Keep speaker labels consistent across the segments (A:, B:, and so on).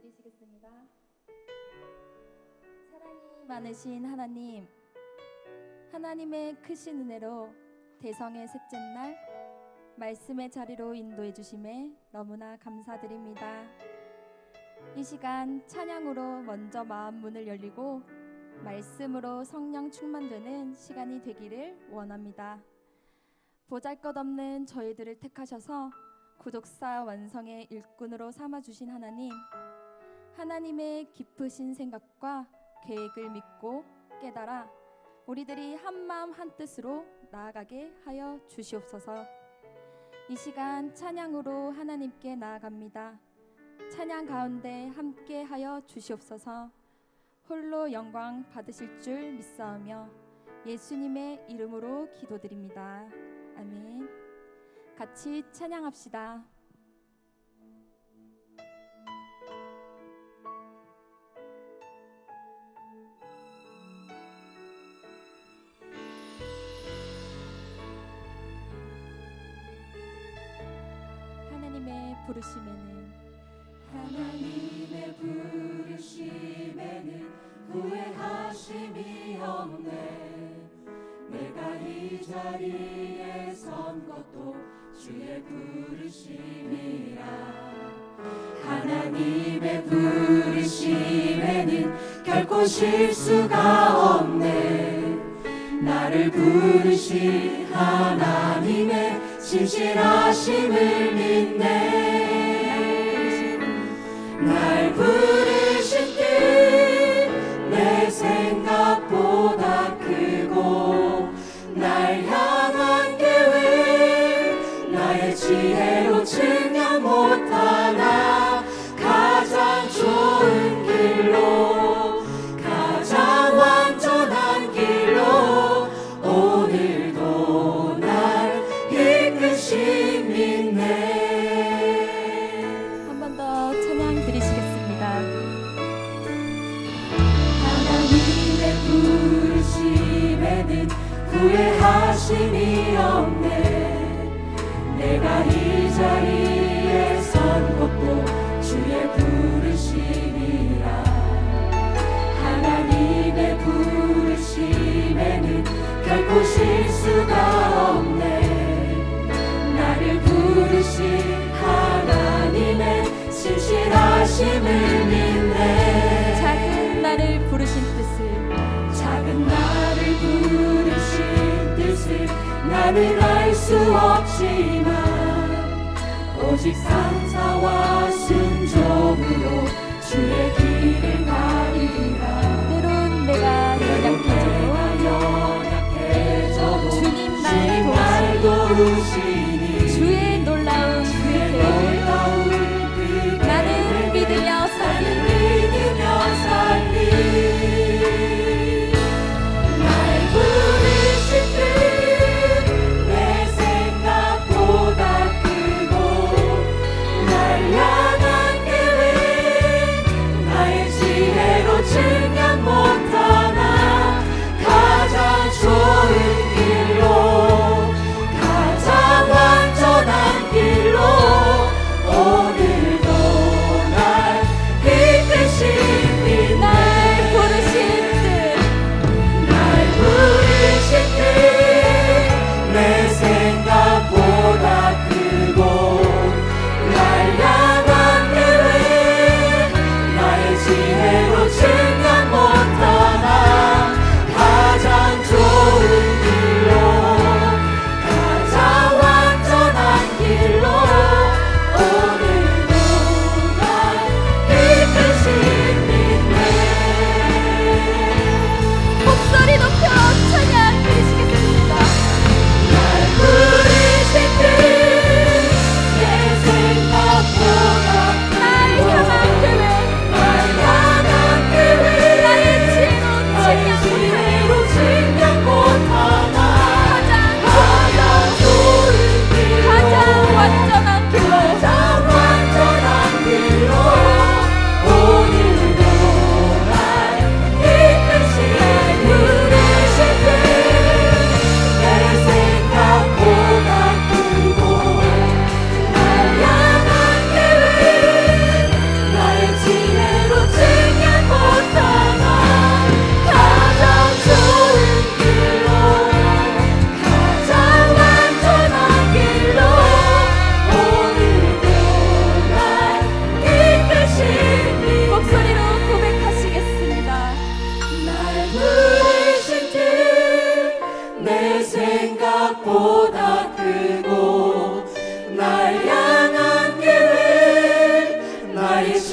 A: 드리시겠습니다. 사랑이 많으신 하나님, 하나님의 크신 은혜로 대성의 셋째 날 말씀의 자리로 인도해 주심에 너무나 감사드립니다. 이 시간 찬양으로 먼저 마음 문을 열리고 말씀으로 성령 충만되는 시간이 되기를 원합니다. 보잘것없는 저희들을 택하셔서 구독사 완성의 일꾼으로 삼아주신 하나님, 하나님의 깊으신 생각과 계획을 믿고 깨달아 우리들이 한마음 한뜻으로 나아가게 하여 주시옵소서. 이 시간 찬양으로 하나님께 나아갑니다. 찬양 가운데 함께 하여 주시옵소서. 홀로 영광 받으실 줄 믿사오며 예수님의 이름으로 기도드립니다. 아멘. 같이 찬양합시다. 하나님의
B: 부르심에는 후회하심이 없네. 내가 이 자리에 선 것도 주의 부르심이라. 하나님의 부르심에는 결코 실수가 없네. 나를 부르신 하나님의 신실하심을 믿네. 날 부르신 뜻 내 생각보다 크고, 날 향한 계획 나의 지혜로 증명 못하나. 가장 좋은 길로, 가장 완전한 길로 오늘도 날 이끄신 믿네.
A: 한 번 더 찬양 드리시겠습니다.
B: 하나님의 부르심에는 후회하심이 없네. 내가 이 자리에 선 것도 주의 부르심이라. 하나님의 부르심에는 결코 실수가 없네. 나를 부르신 하나님의 신실하심을 믿네.
A: 작은 나를 부르신 뜻을,
B: 작은 나를 부르신 뜻을 나는 알 수 없지만, 오직 상사와 순종으로 주의 길을 가리라.
A: 때론 내가 연약해져도 주님 날
B: 도우시니.
A: 주의 놀라운 그 나는 믿으며 살리.
B: 날 부르신 뜻 내 생각보다 크고, 날 향한 계획 나의 지혜로 증명 못하나. 가장 좋은 길로, 가장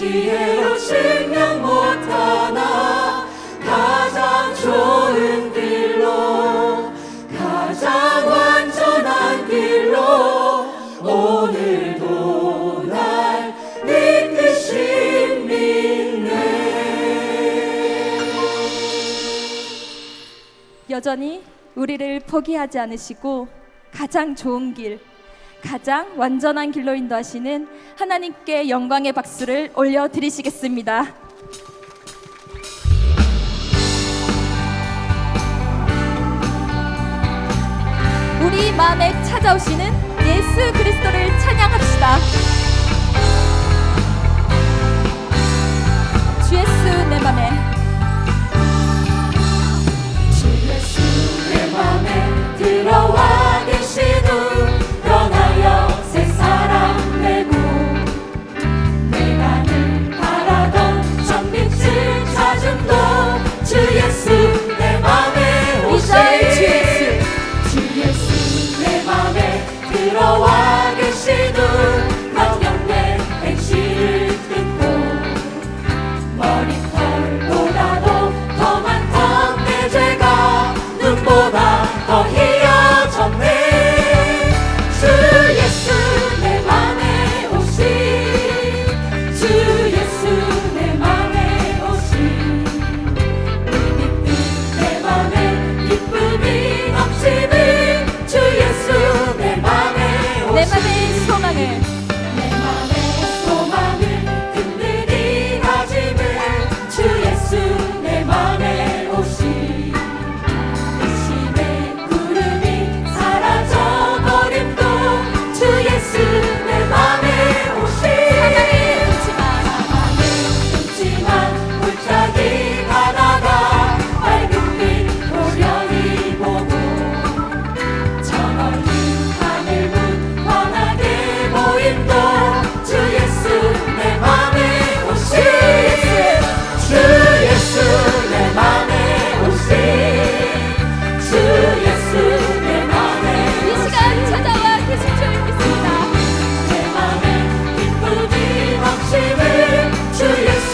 B: 지혜로 증명 못하나 가장 좋은 길로 가장 완전한 길로 오늘도 날 이끄십니네.
A: 여전히 우리를 포기하지 않으시고 가장 좋은 길, 가장 완전한 길로 인도하시는 하나님께 영광의 박수를 올려드리시겠습니다. 우리 마음에 찾아오시는 예수 그리스도를 찬양합시다. 주 예수 내 맘에,
B: 주 예수 내 맘에 들어와 계시누 떠나여 새 사랑 되고 내가 늘 바라던 전빛을 찾음도 주 예수 내 맘에
A: 이제 주
B: 오시.
A: 예수,
B: 주 예수 내 맘에 들어와 계시누 강력내 행실을 끊고 머리털보다도 더 많던 내 죄가 눈보다 더 희어졌네. 주 예수 내 맘에 오시. 주 예수 내 맘에 오시. 우리 뜻 내 맘에 기쁨이 넘치는 주 예수 내 맘에 오시.
A: 내 맘의 소망을,
B: 내 맘의 소망을 든든히 다짐을 주 예수 내 맘에 오시. 의심의 구름이 사라져버림도 주 예수 내 맘에 오시.
A: 사랑의 웃지마,
B: 웃지만 골짜기 가다가 밝은 빛 고려히 보고 저 멀리 하늘 문 환하게 보임도 주 예수 내 맘에 오시. 주 예수 내 맘에 오시. 주 예수 내 맘에
A: 이
B: 오시.
A: 시간 찾아와 계신 줄 믿습니다.
B: 내 맘에 기쁨이 넘치는 주 예수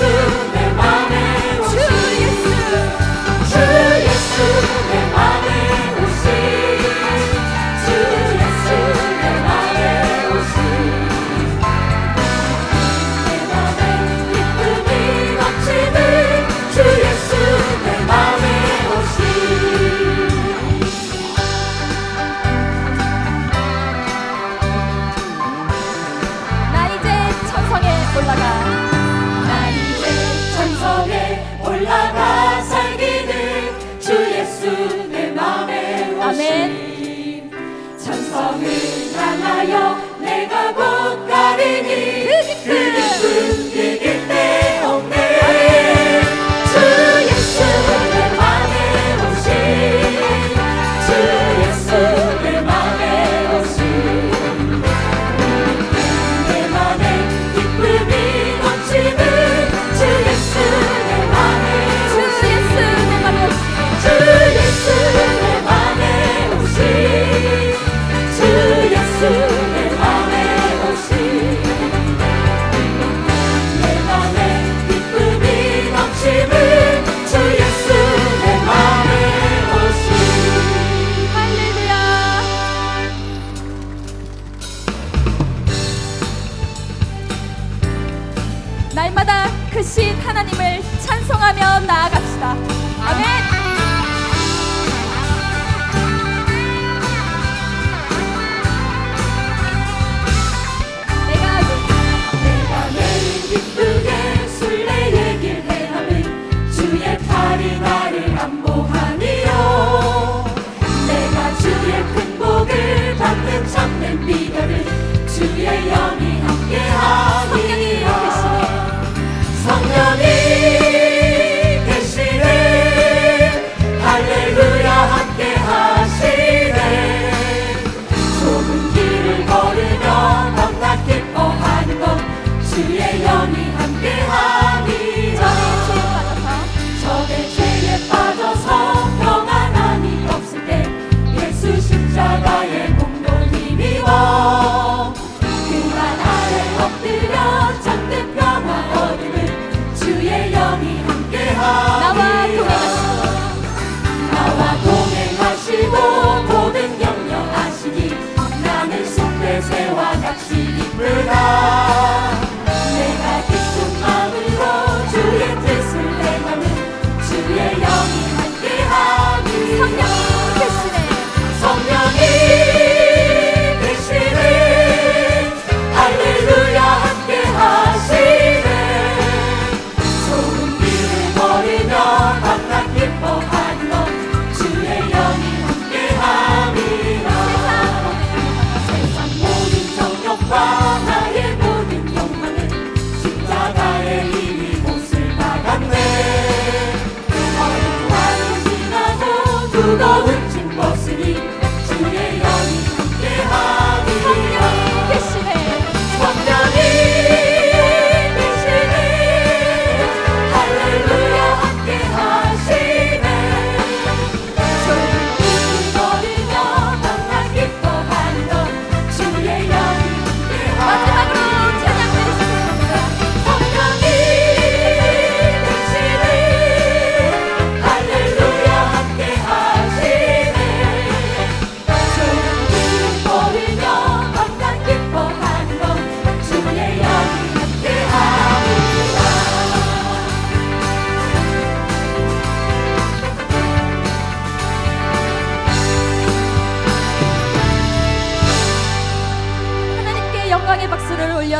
B: 내 맘에 오시.
A: 주 예수,
B: 주 예수 내 맘에 오시. 주 예수 내 맘에 오시. 내 맘에 기쁨이 넘치는 주 예수 내 맘에 오시.
A: 나 이제 천성에 올라가.
B: 나 이제 천성에 올라가 살기는 주 예수 내 맘에 오시.
A: 아멘.
B: 천성을 향하여 내가 곧 가리니 그 기쁨 이길 데 없네. 주 예수 내 맘에 오시. 주 예수 내 맘에 오시. 내 맘에 기쁨이 넘치는 주 예수 내 맘에
A: 주
B: 오시.
A: 예수 내 맘에 오시.
B: 주 예수 내 맘에 오시. 주 예수 내 맘에 오시. 내 맘에 기쁨이 넘치는 주 예수 내 맘에 오시.
A: 할렐루야. 날마다 크신 하나님을 찬송하며 나아갑시다. 아멘.
B: 내가 매일 기쁘게 순례의 길 행함은 주의 팔이 나를 안보하니요. 내가 주의 큰 복을 받는 참된 비결을 주의 영이 함께하니라. 성령이 계시네.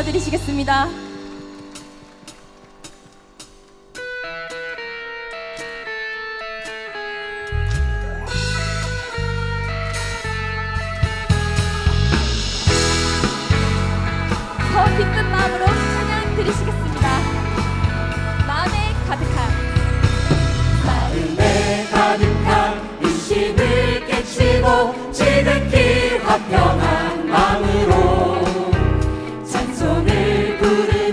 A: 드리시겠습니다. 더 기쁜 마음으로 찬양 드리시겠습니다. 마음에 가득한
B: 마음에 가득한 의심을 깨치고 지극히 화평한 마음으로 찬송을 부르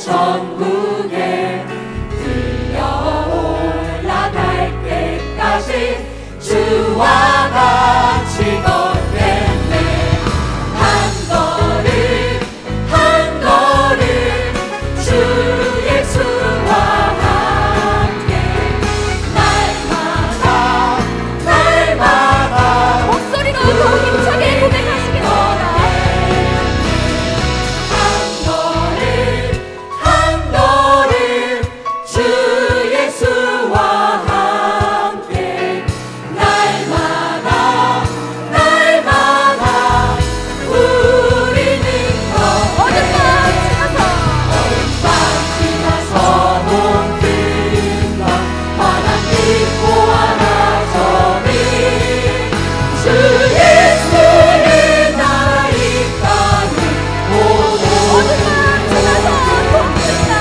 B: 천국에 들려 올라갈 때까지 주와 같이 걷겠네. 한 걸음 한 걸음 주 예수와 함께 날마다 날마다
A: 목소리로 더 힘차게 고백하시겠습니다.
B: 한 걸음 주 예수와 함께 날마다 날마다 우리는
A: 어둠 밤
B: 지나서 온 그날 환한 빛 보아라 저리 주 예수의 나라 이 땅을
A: 어둠 밤 지나서 돕습니다.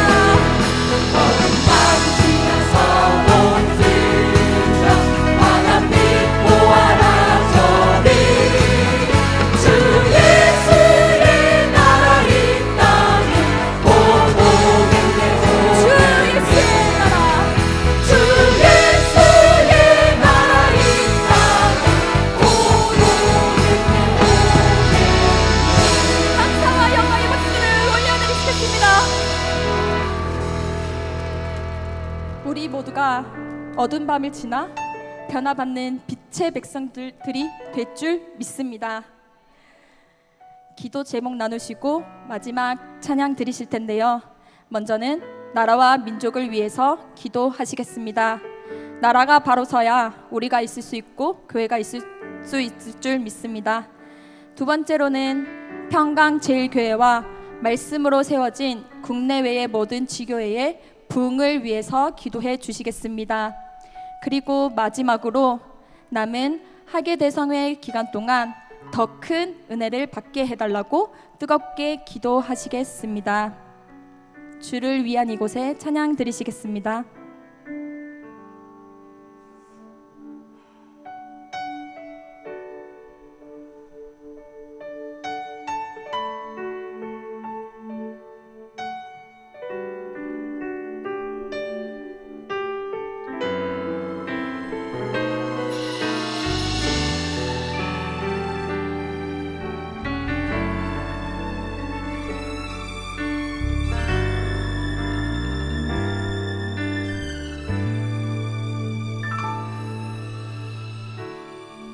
B: 지나서 온 그날 환한 빛 보아라 저리 주 예수의 나라 이 땅을 보겠네.
A: 주 예수의 나라
B: 주 예수의 나라 이 땅을
A: 감사와 영광의 박수를 올려드리시겠습니다. 우리 모두가 어두운 밤을 지나 변화받는 빛의 백성들이 될 줄 믿습니다. 기도 제목 나누시고 마지막 찬양 드리실 텐데요. 먼저는 나라와 민족을 위해서 기도하시겠습니다. 나라가 바로 서야 우리가 있을 수 있고 교회가 있을 수 있을 줄 믿습니다. 두 번째로는 평강제일교회와 말씀으로 세워진 국내외의 모든 지교회의 부흥을 위해서 기도해 주시겠습니다. 그리고 마지막으로 남은 하계대성회 기간 동안 더 큰 은혜를 받게 해달라고 뜨겁게 기도하시겠습니다. 주를 위한 이곳에 찬양 드리시겠습니다.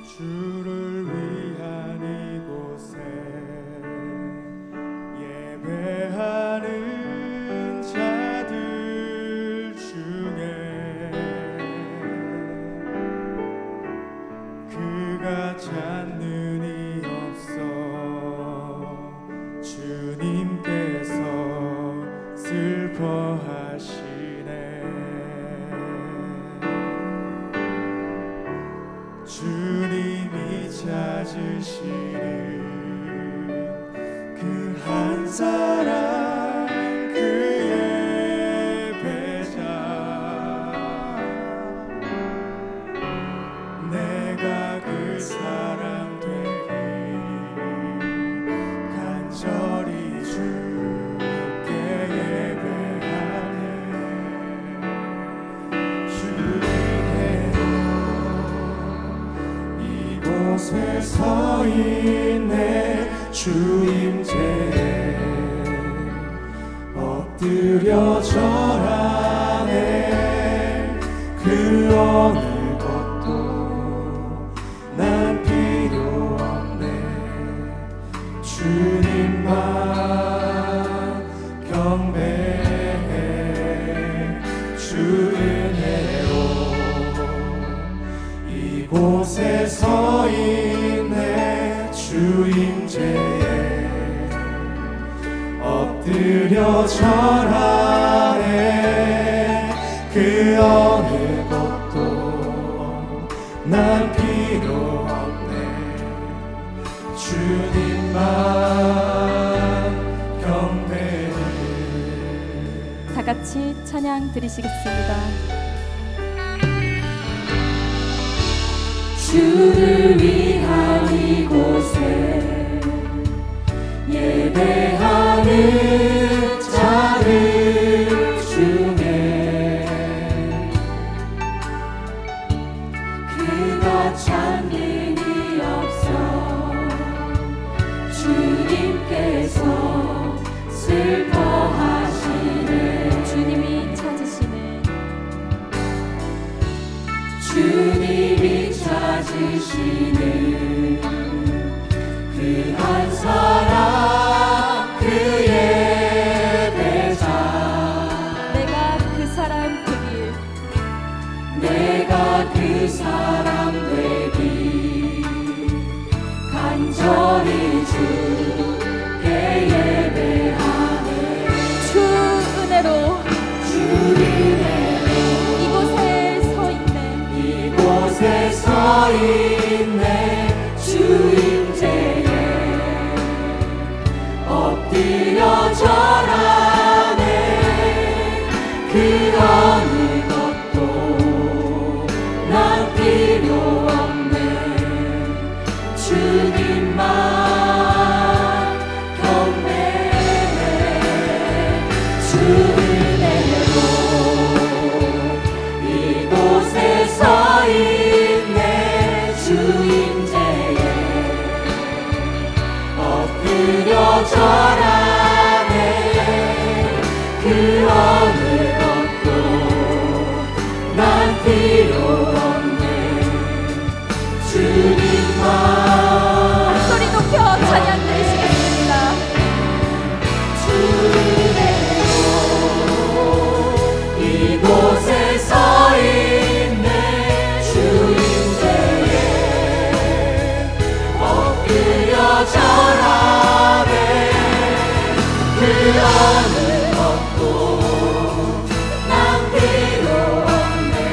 C: 주를 위한 이곳에 예배하는 자들 중에 그가 찾는 이 없어 주님께서 슬퍼하시네. 주님이 찾으시는 그 한 사람 그의 배자 내가 그 사람 되기 간절히 주께 예배하네. 주님께로 이곳에 서 있네. 주임제에 엎드려 절하네. 그 어느 것도 난 필요 없네. 주님만 경배해. 주 은혜로 이곳에 서 있네. 주임제에 엎드려 절하네. 그 어느 것도 난 필요 없네. 주님만 경배해.
A: 다 같이 찬양 드리시겠습니다.
B: 주를 위한 이곳에 예배하는 자들 찾는 이 없어 주님께서 슬퍼하시네
A: 주님이 찾으시는
B: 주님이 찾으시는 그 한 사람 그의 배자
A: 내가 그 사람 되길
B: 내가 그 사람 되기 간절히 주께 예배하네
A: 주 은혜로
B: 주 은혜로
A: 이곳에 서 있네
B: 이곳에 서 있네 주 임재에 엎드려 절하네 그 어느 것도 난 필요 없네 주님만 경배해 주 은혜로 이곳에 서 있네 주 임재에 엎드려 절하네 그 어느 것도 난 필요 없네 주님만
A: 소리 높여 찬양 드리시겠습니다.
B: 주 은혜로 이곳에 서 있네 주 임재에 엎드려 절하네 그 어느 것도 난 필요 없네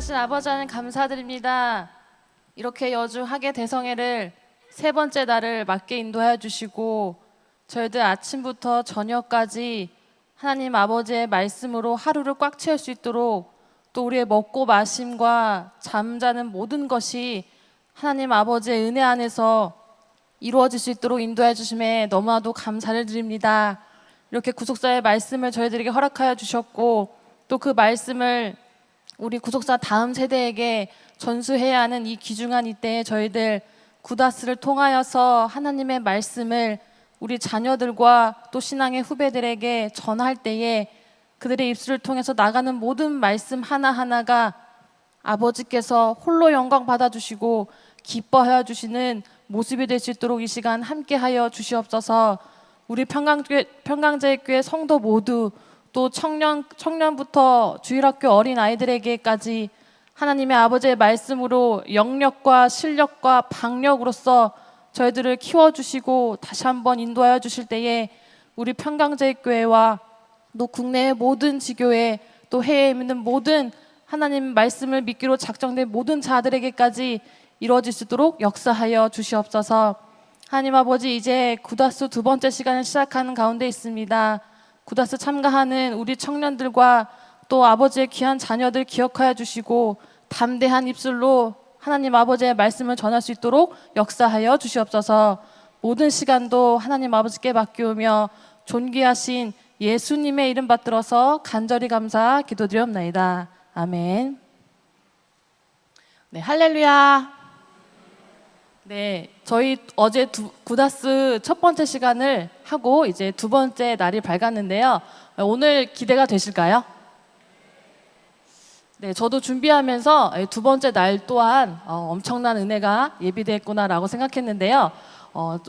D: 존귀하신 아버지 하나님 감사드립니다. 이렇게 여주하계 대성회를 세 번째 날을 맞게 인도하여 주시고 저희들 아침부터 저녁까지 하나님 아버지의 말씀으로 하루를 꽉 채울 수 있도록 또 우리의 먹고 마심과 잠자는 모든 것이 하나님 아버지의 은혜 안에서 이루어질 수 있도록 인도해 주심에 너무나도 감사를 드립니다. 이렇게 구속사의 말씀을 저희들에게 허락하여 주셨고 또 그 말씀을 우리 구속사 다음 세대에게 전수해야 하는 이 귀중한 이때에 저희들 구다스를 통하여서 하나님의 말씀을 우리 자녀들과 또 신앙의 후배들에게 전할 때에 그들의 입술을 통해서 나가는 모든 말씀 하나하나가 아버지께서 홀로 영광 받아주시고 기뻐하여 주시는 모습이 될 수 있도록 이 시간 함께하여 주시옵소서. 우리 평강제일교회 성도 모두 또 청년부터 주일학교 어린 아이들에게까지 하나님의 아버지의 말씀으로 영력과 실력과 방력으로서 저희들을 키워주시고 다시 한번 인도하여 주실 때에 우리 평강제일교회와 또 국내의 모든 지교회 또 해외에 있는 모든 하나님 말씀을 믿기로 작정된 모든 자들에게까지 이루어질 수 있도록 역사하여 주시옵소서. 하나님 아버지, 이제 구다스 두 번째 시간을 시작하는 가운데 있습니다. 구다스 참가하는 우리 청년들과 또 아버지의 귀한 자녀들 기억하여 주시고 담대한 입술로 하나님 아버지의 말씀을 전할 수 있도록 역사하여 주시옵소서. 모든 시간도 하나님 아버지께 맡기오며 존귀하신 예수님의 이름 받들어서 간절히 감사 기도드리옵나이다. 아멘. 네, 할렐루야. 네, 저희 어제 구다스 첫 번째 시간을 하고 이제 두 번째 날이 밝았는데요. 오늘 기대가 되실까요? 네, 저도 준비하면서 두 번째 날 또한 엄청난 은혜가 예비됐구나라고 생각했는데요.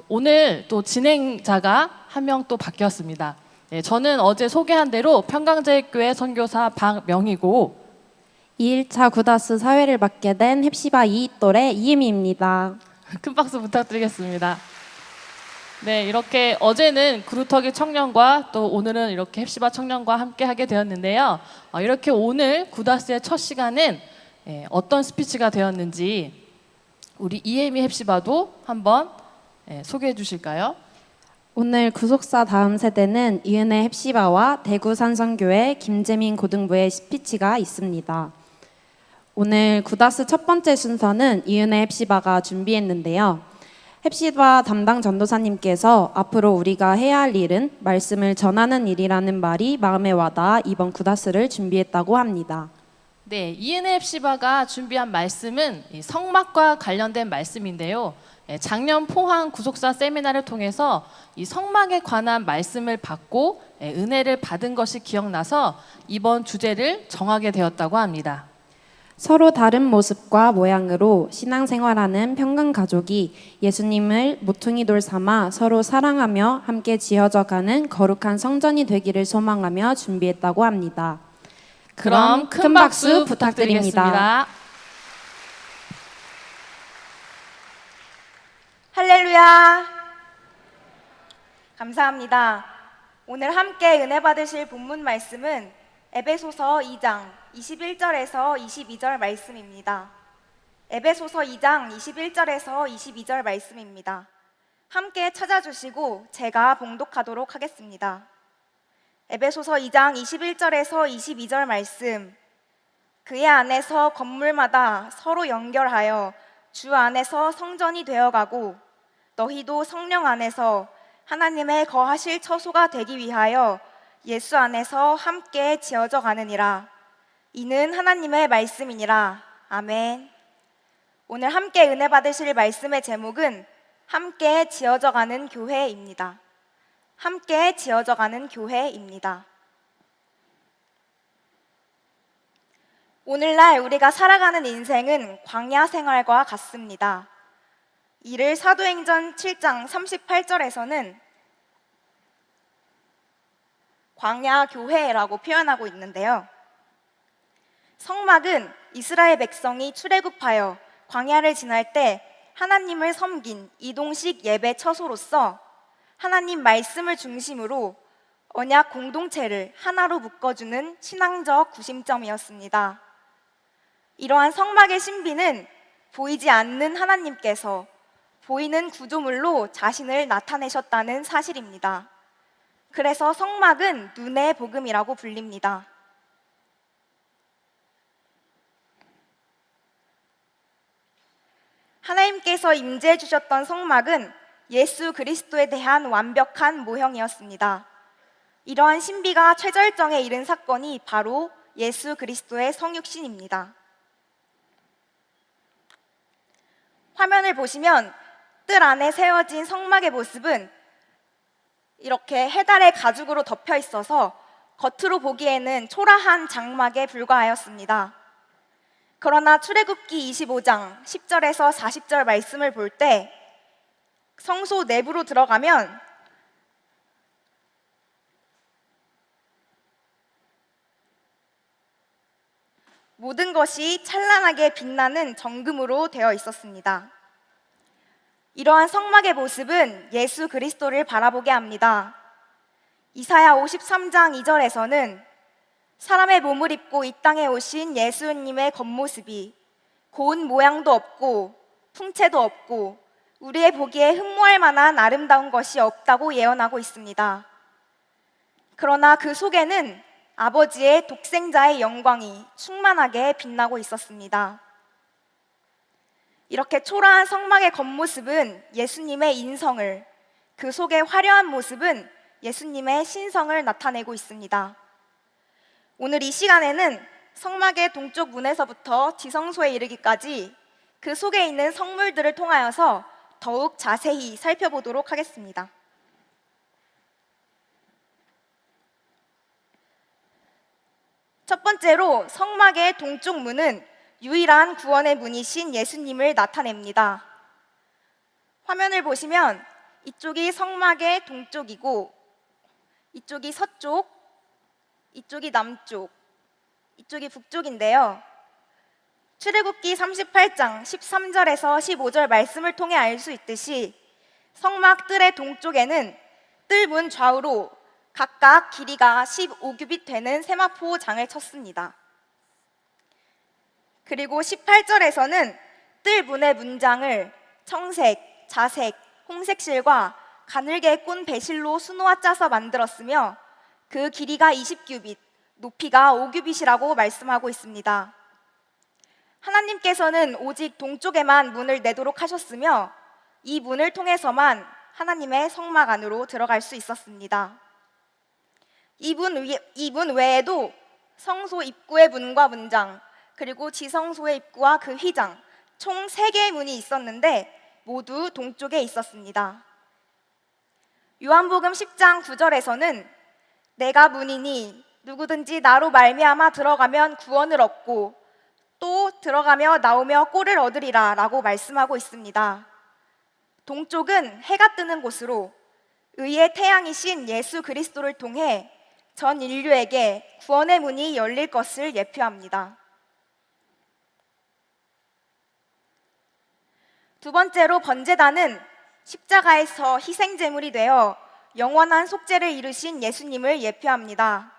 D: 오늘 또 진행자가 한 명 또 바뀌었습니다. 네, 저는 어제 소개한 대로 평강제일교회 선교사 박명희고
E: 2일차 구다스 사회를 맡게 된 헵시바 이또래 이혜미입니다.
D: 큰 박수 부탁드리겠습니다. 네, 이렇게 어제는 그루터기 청년과 또 오늘은 이렇게 헵시바 청년과 함께 하게 되었는데요. 이렇게 오늘 구다스의 첫 시간은 어떤 스피치가 되었는지 우리 이혜미 헵시바도 한번 소개해 주실까요?
E: 오늘 구속사 다음 세대는 이은혜 헵시바와 대구 산성교회 김재민 고등부의 스피치가 있습니다. 오늘 구다스 첫 번째 순서는 이은혜 헵시바가 준비했는데요. 헵시바 담당 전도사님께서 앞으로 우리가 해야 할 일은 말씀을 전하는 일이라는 말이 마음에 와닿아 이번 구다스를 준비했다고 합니다.
D: 네, 이은혜 헵시바가 준비한 말씀은 이 성막과 관련된 말씀인데요. 작년 포항 구속사 세미나를 통해서 이 성막에 관한 말씀을 받고 은혜를 받은 것이 기억나서 이번 주제를 정하게 되었다고 합니다.
E: 서로 다른 모습과 모양으로 신앙생활하는 평강가족이 예수님을 모퉁이 돌 삼아 서로 사랑하며 함께 지어져가는 거룩한 성전이 되기를 소망하며 준비했다고 합니다.
D: 그럼 큰 박수 부탁드리겠습니다.
F: 할렐루야! 감사합니다. 오늘 함께 은혜 받으실 본문 말씀은 에베소서 2장 21절에서 22절 말씀입니다. 에베소서 2장 21절에서 22절 말씀입니다. 함께 찾아주시고 제가 봉독하도록 하겠습니다. 에베소서 2장 21절에서 22절 말씀. 그의 안에서 건물마다 서로 연결하여 주 안에서 성전이 되어가고 너희도 성령 안에서 하나님의 거하실 처소가 되기 위하여 예수 안에서 함께 지어져 가느니라. 이는 하나님의 말씀이니라. 아멘. 오늘 함께 은혜 받으실 말씀의 제목은 함께 지어져 가는 교회입니다. 함께 지어져 가는 교회입니다. 오늘날 우리가 살아가는 인생은 광야 생활과 같습니다. 이를 사도행전 7장 38절에서는 광야 교회라고 표현하고 있는데요. 성막은 이스라엘 백성이 출애굽하여 광야를 지날 때 하나님을 섬긴 이동식 예배 처소로서 하나님 말씀을 중심으로 언약 공동체를 하나로 묶어주는 신앙적 구심점이었습니다. 이러한 성막의 신비는 보이지 않는 하나님께서 보이는 구조물로 자신을 나타내셨다는 사실입니다. 그래서 성막은 눈의 복음이라고 불립니다. 하나님께서 임재해 주셨던 성막은 예수 그리스도에 대한 완벽한 모형이었습니다. 이러한 신비가 최절정에 이른 사건이 바로 예수 그리스도의 성육신입니다. 화면을 보시면 뜰 안에 세워진 성막의 모습은 이렇게 해달의 가죽으로 덮여 있어서 겉으로 보기에는 초라한 장막에 불과하였습니다. 그러나 출애굽기 25장 10절에서 40절 말씀을 볼 때 성소 내부로 들어가면 모든 것이 찬란하게 빛나는 정금으로 되어 있었습니다. 이러한 성막의 모습은 예수 그리스도를 바라보게 합니다. 이사야 53장 2절에서는 사람의 몸을 입고 이 땅에 오신 예수님의 겉모습이 고운 모양도 없고 풍채도 없고 우리의 보기에 흠모할 만한 아름다운 것이 없다고 예언하고 있습니다. 그러나 그 속에는 아버지의 독생자의 영광이 충만하게 빛나고 있었습니다. 이렇게 초라한 성막의 겉모습은 예수님의 인성을, 그 속의 화려한 모습은 예수님의 신성을 나타내고 있습니다. 오늘 이 시간에는 성막의 동쪽 문에서부터 지성소에 이르기까지 그 속에 있는 성물들을 통하여서 더욱 자세히 살펴보도록 하겠습니다. 첫 번째로 성막의 동쪽 문은 유일한 구원의 문이신 예수님을 나타냅니다. 화면을 보시면 이쪽이 성막의 동쪽이고 이쪽이 서쪽, 이쪽이 남쪽, 이쪽이 북쪽인데요. 출애굽기 38장 13절에서 15절 말씀을 통해 알 수 있듯이 성막 뜰의 동쪽에는 뜰 문 좌우로 각각 길이가 15규빗 되는 세마포 장을 쳤습니다. 그리고 18절에서는 뜰 문의 문장을 청색, 자색, 홍색 실과 가늘게 꼰 배실로 수놓아 짜서 만들었으며 그 길이가 20규빗, 높이가 5규빗이라고 말씀하고 있습니다. 하나님께서는 오직 동쪽에만 문을 내도록 하셨으며 이 문을 통해서만 하나님의 성막 안으로 들어갈 수 있었습니다. 이 문 외에도 성소 입구의 문과 문장, 그리고 지성소의 입구와 그 휘장, 총 3개의 문이 있었는데 모두 동쪽에 있었습니다. 요한복음 10장 9절에서는 내가 문이니 누구든지 나로 말미암아 들어가면 구원을 얻고 또 들어가며 나오며 꼴을 얻으리라 라고 말씀하고 있습니다. 동쪽은 해가 뜨는 곳으로 의의 태양이신 예수 그리스도를 통해 전 인류에게 구원의 문이 열릴 것을 예표합니다. 두 번째로 번제단은 십자가에서 희생제물이 되어 영원한 속죄를 이루신 예수님을 예표합니다.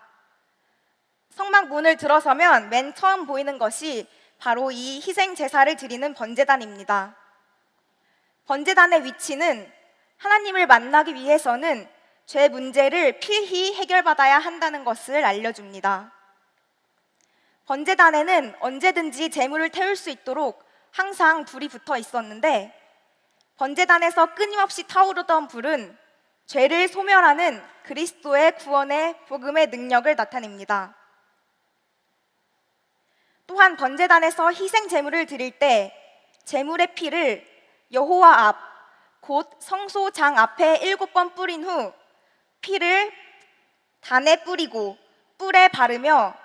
F: 성막 문을 들어서면 맨 처음 보이는 것이 바로 이 희생 제사를 드리는 번제단입니다. 번제단의 위치는 하나님을 만나기 위해서는 죄 문제를 필히 해결받아야 한다는 것을 알려줍니다. 번제단에는 언제든지 제물을 태울 수 있도록 항상 불이 붙어 있었는데 번제단에서 끊임없이 타오르던 불은 죄를 소멸하는 그리스도의 구원의 복음의 능력을 나타냅니다. 또한 번제단에서 희생 제물을 드릴 때 제물의 피를 여호와 앞, 곧 성소장 앞에 7번 뿌린 후 피를 단에 뿌리고 뿔에 바르며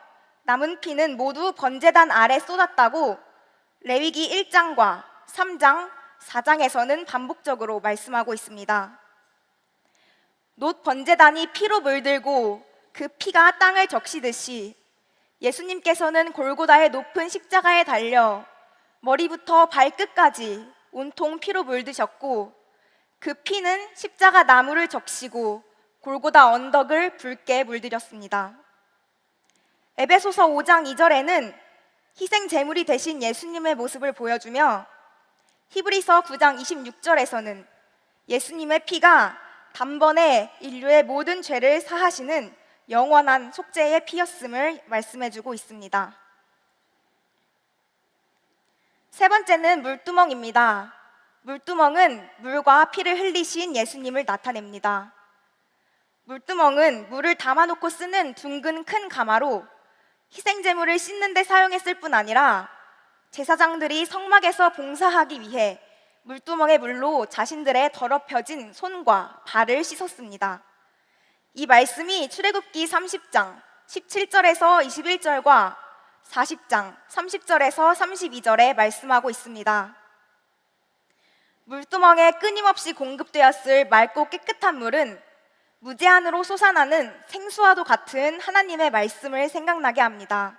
F: 남은 피는 모두 번제단 아래 쏟았다고 레위기 1장과 3장, 4장에서는 반복적으로 말씀하고 있습니다. 놋 번제단이 피로 물들고 그 피가 땅을 적시듯이 예수님께서는 골고다의 높은 십자가에 달려 머리부터 발끝까지 온통 피로 물드셨고 그 피는 십자가 나무를 적시고 골고다 언덕을 붉게 물들였습니다. 에베소서 5장 2절에는 희생 제물이 되신 예수님의 모습을 보여주며 히브리서 9장 26절에서는 예수님의 피가 단번에 인류의 모든 죄를 사하시는 영원한 속죄의 피였음을 말씀해주고 있습니다. 세 번째는 물두멍입니다. 물두멍은 물과 피를 흘리신 예수님을 나타냅니다. 물두멍은 물을 담아놓고 쓰는 둥근 큰 가마로 희생제물을 씻는 데 사용했을 뿐 아니라 제사장들이 성막에서 봉사하기 위해 물두멍의 물로 자신들의 더럽혀진 손과 발을 씻었습니다. 이 말씀이 출애굽기 30장 17절에서 21절과 40장 30절에서 32절에 말씀하고 있습니다. 물두멍에 끊임없이 공급되었을 맑고 깨끗한 물은 무제한으로 솟아나는 생수와도 같은 하나님의 말씀을 생각나게 합니다.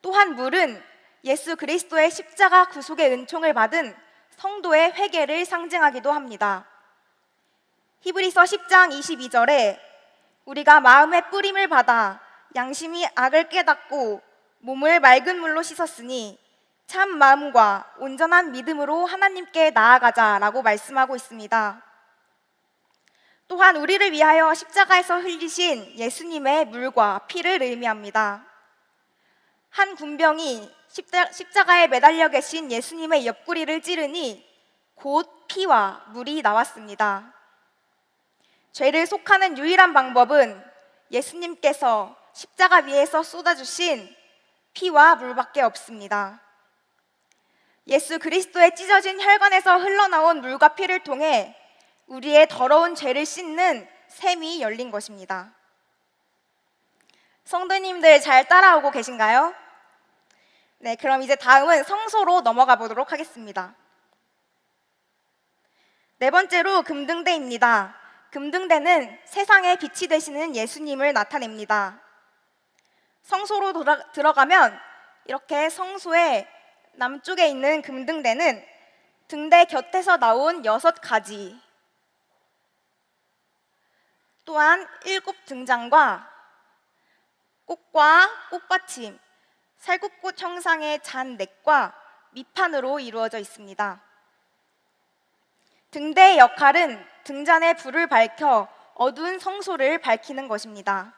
F: 또한 물은 예수 그리스도의 십자가 구속의 은총을 받은 성도의 회개를 상징하기도 합니다. 히브리서 10장 22절에 우리가 마음의 뿌림을 받아 양심이 악을 깨닫고 몸을 맑은 물로 씻었으니 참 마음과 온전한 믿음으로 하나님께 나아가자라고 말씀하고 있습니다. 또한 우리를 위하여 십자가에서 흘리신 예수님의 물과 피를 의미합니다. 한 군병이 십자가에 매달려 계신 예수님의 옆구리를 찌르니 곧 피와 물이 나왔습니다. 죄를 속하는 유일한 방법은 예수님께서 십자가 위에서 쏟아주신 피와 물밖에 없습니다. 예수 그리스도의 찢어진 혈관에서 흘러나온 물과 피를 통해 우리의 더러운 죄를 씻는 샘이 열린 것입니다. 성도님들 잘 따라오고 계신가요? 네, 그럼 이제 다음은 성소로 넘어가 보도록 하겠습니다. 네 번째로 금등대입니다. 금등대는 세상의 빛이 되시는 예수님을 나타냅니다. 성소로 들어가면 이렇게 성소의 남쪽에 있는 금등대는 등대 곁에서 나온 6가지, 또한 7등잔과 꽃과 꽃받침, 살구꽃 형상의 잔넥과 밑판으로 이루어져 있습니다. 등대의 역할은 등잔에 불을 밝혀 어두운 성소를 밝히는 것입니다.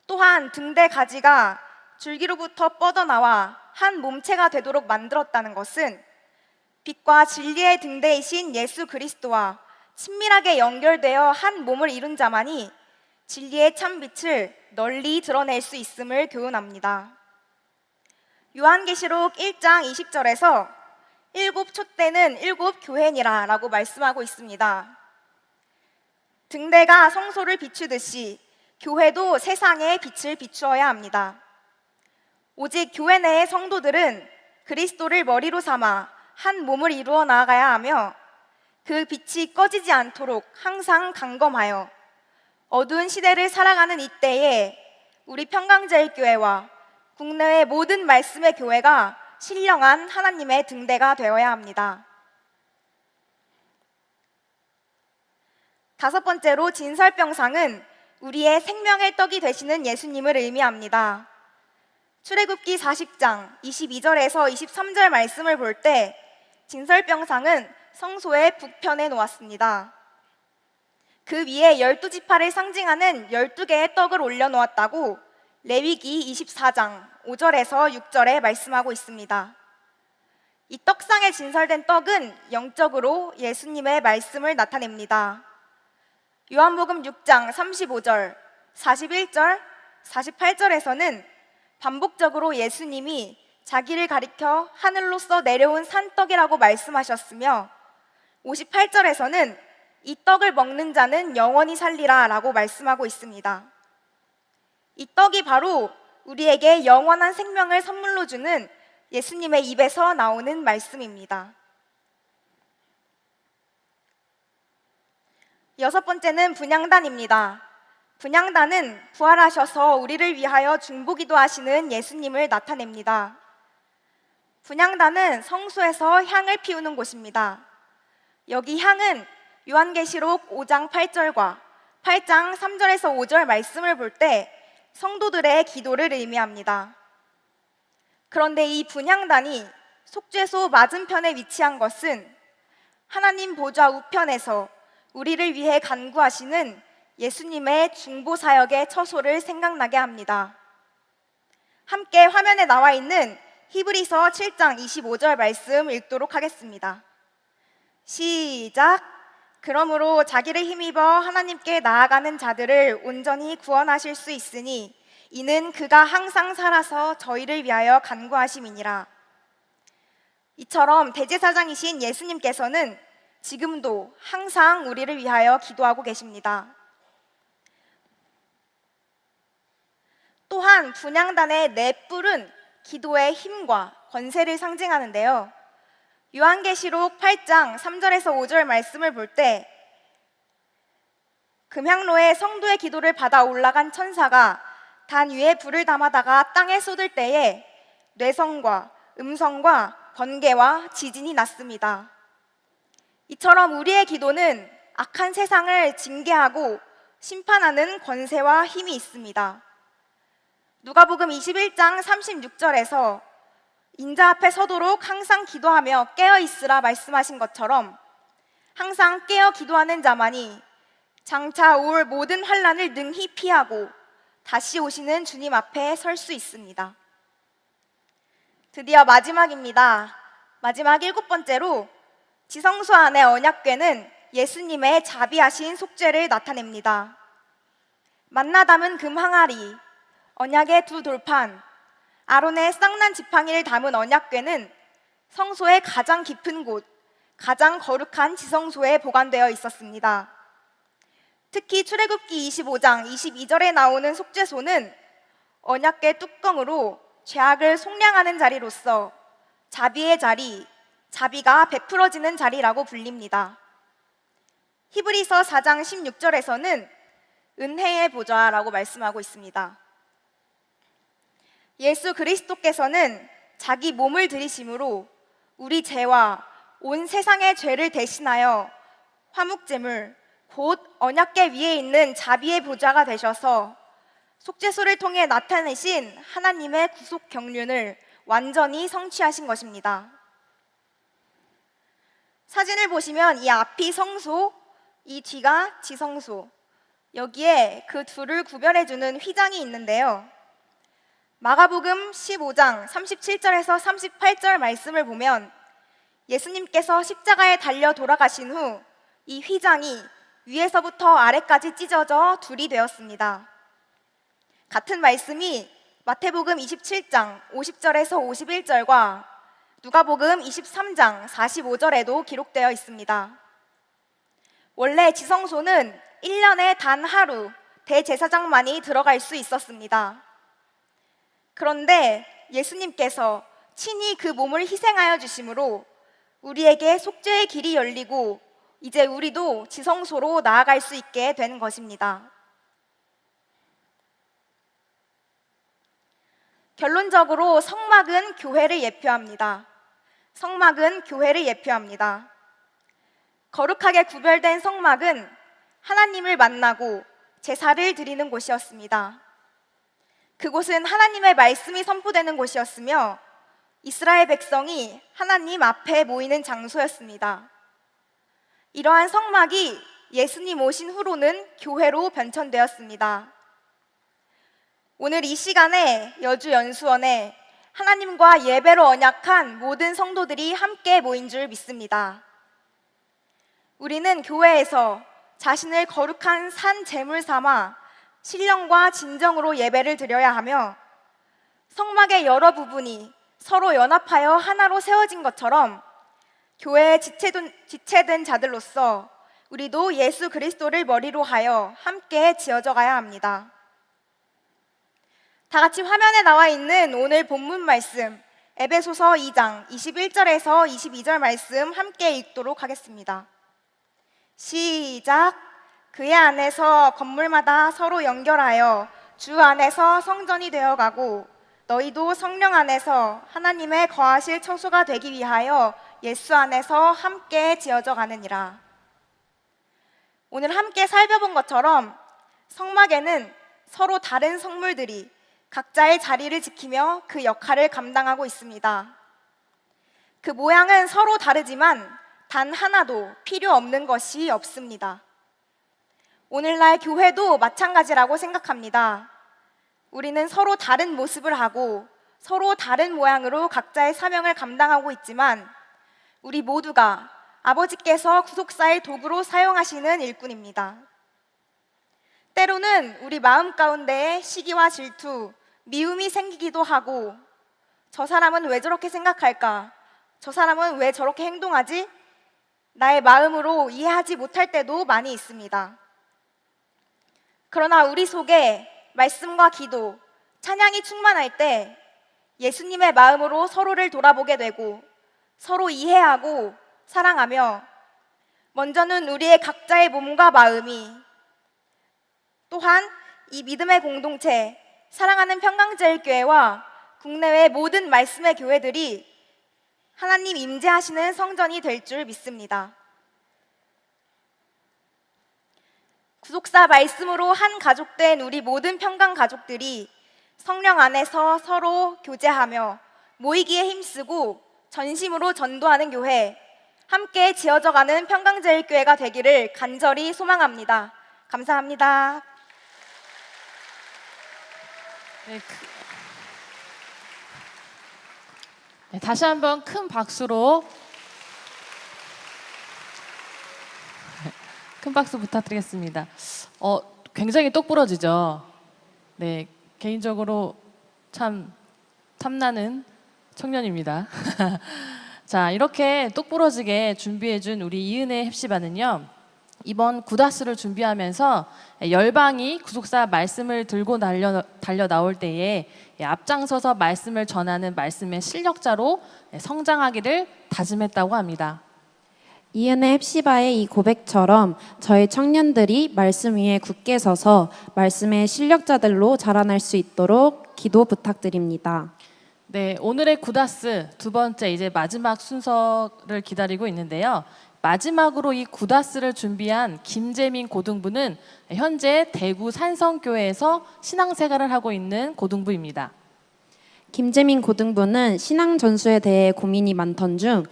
F: 또한 등대 가지가 줄기로부터 뻗어나와 한 몸체가 되도록 만들었다는 것은 빛과 진리의 등대이신 예수 그리스도와 친밀하게 연결되어 한 몸을 이룬 자만이 진리의 참빛을 널리 드러낼 수 있음을 교훈합니다. 요한계시록 1장 20절에서 7 촛대는 7 교회니라 라고 말씀하고 있습니다. 등대가 성소를 비추듯이 교회도 세상에 빛을 비추어야 합니다. 오직 교회 내의 성도들은 그리스도를 머리로 삼아 한 몸을 이루어 나아가야 하며 그 빛이 꺼지지 않도록 항상 강검하여 어두운 시대를 살아가는 이때에 우리 평강제일교회와 국내의 모든 말씀의 교회가 신령한 하나님의 등대가 되어야 합니다. 5번째로 진설병상은 우리의 생명의 떡이 되시는 예수님을 의미합니다. 출애굽기 40장 22절에서 23절 말씀을 볼 때 진설병상은 성소의 북편에 놓았습니다. 그 위에 12지파를 상징하는 12개의 떡을 올려놓았다고 레위기 24장 5절에서 6절에 말씀하고 있습니다. 이 떡상에 진설된 떡은 영적으로 예수님의 말씀을 나타냅니다. 요한복음 6장 35절, 41절, 48절에서는 반복적으로 예수님이 자기를 가리켜 하늘로서 내려온 산떡이라고 말씀하셨으며 58절에서는 이 떡을 먹는 자는 영원히 살리라 라고 말씀하고 있습니다. 이 떡이 바로 우리에게 영원한 생명을 선물로 주는 예수님의 입에서 나오는 말씀입니다. 6번째는 분향단입니다. 분향단은 부활하셔서 우리를 위하여 중보기도 하시는 예수님을 나타냅니다. 분향단은 성소에서 향을 피우는 곳입니다. 여기 향은 요한계시록 5장 8절과 8장 3절에서 5절 말씀을 볼 때 성도들의 기도를 의미합니다. 그런데 이 분향단이 속죄소 맞은편에 위치한 것은 하나님 보좌 우편에서 우리를 위해 간구하시는 예수님의 중보 사역의 처소를 생각나게 합니다. 함께 화면에 나와 있는 히브리서 7장 25절 말씀 읽도록 하겠습니다. 시작. 그러므로 자기를 힘입어 하나님께 나아가는 자들을 온전히 구원하실 수 있으니 이는 그가 항상 살아서 저희를 위하여 간구하심이니라. 이처럼 대제사장이신 예수님께서는 지금도 항상 우리를 위하여 기도하고 계십니다. 또한 분향단의 네 뿔은 기도의 힘과 권세를 상징하는데요. 요한계시록 8장 3절에서 5절 말씀을 볼 때 금향로에 성도의 기도를 받아 올라간 천사가 단 위에 불을 담아다가 땅에 쏟을 때에 뇌성과 음성과 번개와 지진이 났습니다. 이처럼 우리의 기도는 악한 세상을 징계하고 심판하는 권세와 힘이 있습니다. 누가복음 21장 36절에서 인자 앞에 서도록 항상 기도하며 깨어 있으라 말씀하신 것처럼 항상 깨어 기도하는 자만이 장차 올 모든 환난을 능히 피하고 다시 오시는 주님 앞에 설 수 있습니다. 드디어 마지막입니다. 마지막 7번째로 지성소 안의 언약궤는 예수님의 자비하신 속죄를 나타냅니다. 만나 담은 금 항아리, 언약의 두 돌판, 아론의 쌍난 지팡이를 담은 언약궤는 성소의 가장 깊은 곳, 가장 거룩한 지성소에 보관되어 있었습니다. 특히 출애굽기 25장 22절에 나오는 속죄소는 언약궤 뚜껑으로 죄악을 속량하는 자리로서 자비의 자리, 자비가 베풀어지는 자리라고 불립니다. 히브리서 4장 16절에서는 은혜의 보좌라고 말씀하고 있습니다. 예수 그리스도께서는 자기 몸을 들이심으로 우리 죄와 온 세상의 죄를 대신하여 화목제물 곧 언약궤 위에 있는 자비의 보좌가 되셔서 속죄소를 통해 나타내신 하나님의 구속 경륜을 완전히 성취하신 것입니다. 사진을 보시면 이 앞이 성소, 이 뒤가 지성소, 여기에 그 둘을 구별해주는 휘장이 있는데요. 마가복음 15장 37절에서 38절 말씀을 보면 예수님께서 십자가에 달려 돌아가신 후 이 휘장이 위에서부터 아래까지 찢어져 둘이 되었습니다. 같은 말씀이 마태복음 27장 50절에서 51절과 누가복음 23장 45절에도 기록되어 있습니다. 원래 지성소는 1년에 단 하루 대제사장만이 들어갈 수 있었습니다. 그런데 예수님께서 친히 그 몸을 희생하여 주심으로 우리에게 속죄의 길이 열리고 이제 우리도 지성소로 나아갈 수 있게 된 것입니다. 결론적으로 성막은 교회를 예표합니다. 성막은 교회를 예표합니다. 거룩하게 구별된 성막은 하나님을 만나고 제사를 드리는 곳이었습니다. 그곳은 하나님의 말씀이 선포되는 곳이었으며 이스라엘 백성이 하나님 앞에 모이는 장소였습니다. 이러한 성막이 예수님 오신 후로는 교회로 변천되었습니다. 오늘 이 시간에 여주 연수원에 하나님과 예배로 언약한 모든 성도들이 함께 모인 줄 믿습니다. 우리는 교회에서 자신을 거룩한 산 제물 삼아 신령과 진정으로 예배를 드려야 하며 성막의 여러 부분이 서로 연합하여 하나로 세워진 것처럼 교회에 지체된 자들로서 우리도 예수 그리스도를 머리로 하여 함께 지어져 가야 합니다. 다 같이 화면에 나와 있는 오늘 본문 말씀 에베소서 2장 21절에서 22절 말씀 함께 읽도록 하겠습니다. 시작. 그의 안에서 건물마다 서로 연결하여 주 안에서 성전이 되어가고 너희도 성령 안에서 하나님의 거하실 처소가 되기 위하여 예수 안에서 함께 지어져 가느니라. 오늘 함께 살펴본 것처럼 성막에는 서로 다른 성물들이 각자의 자리를 지키며 그 역할을 감당하고 있습니다. 그 모양은 서로 다르지만 단 하나도 필요 없는 것이 없습니다. 오늘날 교회도 마찬가지라고 생각합니다. 우리는 서로 다른 모습을 하고 서로 다른 모양으로 각자의 사명을 감당하고 있지만 우리 모두가 아버지께서 구속사의 도구로 사용하시는 일꾼입니다. 때로는 우리 마음 가운데에 시기와 질투, 미움이 생기기도 하고 저 사람은 왜 저렇게 생각할까? 저 사람은 왜 저렇게 행동하지? 나의 마음으로 이해하지 못할 때도 많이 있습니다. 그러나 우리 속에 말씀과 기도, 찬양이 충만할 때 예수님의 마음으로 서로를 돌아보게 되고 서로 이해하고 사랑하며 먼저는 우리의 각자의 몸과 마음이 또한 이 믿음의 공동체, 사랑하는 평강제일교회와 국내외 모든 말씀의 교회들이 하나님 임재하시는 성전이 될 줄 믿습니다. 구속사 말씀으로 한 가족된 우리 모든 평강 가족들이 성령 안에서 서로 교제하며 모이기에 힘쓰고 전심으로 전도하는 교회, 함께 지어져가는 평강제일교회가 되기를 간절히 소망합니다. 감사합니다.
D: 네, 다시 한번 큰 박수로 큰 박수 부탁드리겠습니다. 굉장히 똑부러지죠. 네, 개인적으로 참 탐나는 청년입니다. 자, 이렇게 똑부러지게 준비해준 우리 이은혜 햅시바는요, 이번 구다스를 준비하면서 열방이 구속사 말씀을 들고 달려 나올 때에 앞장서서 말씀을 전하는 말씀의 실력자로 성장하기를 다짐했다고 합니다.
E: 이은혜 햅시바의 이 고백처럼 저희 청년들이 말씀 위에 굳게 서서 말씀의 실력자들로 자라날 수 있도록 기도 부탁드립니다.
D: 네, 오늘의 구다스 두 번째 이제 마지막 순서를 기다리고 있는데요. 마지막으로 이 구다스를 준비한 김재민 고등부는 현재 대구 산성교회에서 신앙생활을 하고 있는 고등부입니다.
E: 김재민 고등부는 신앙 전수에 대해 고민이 많던 중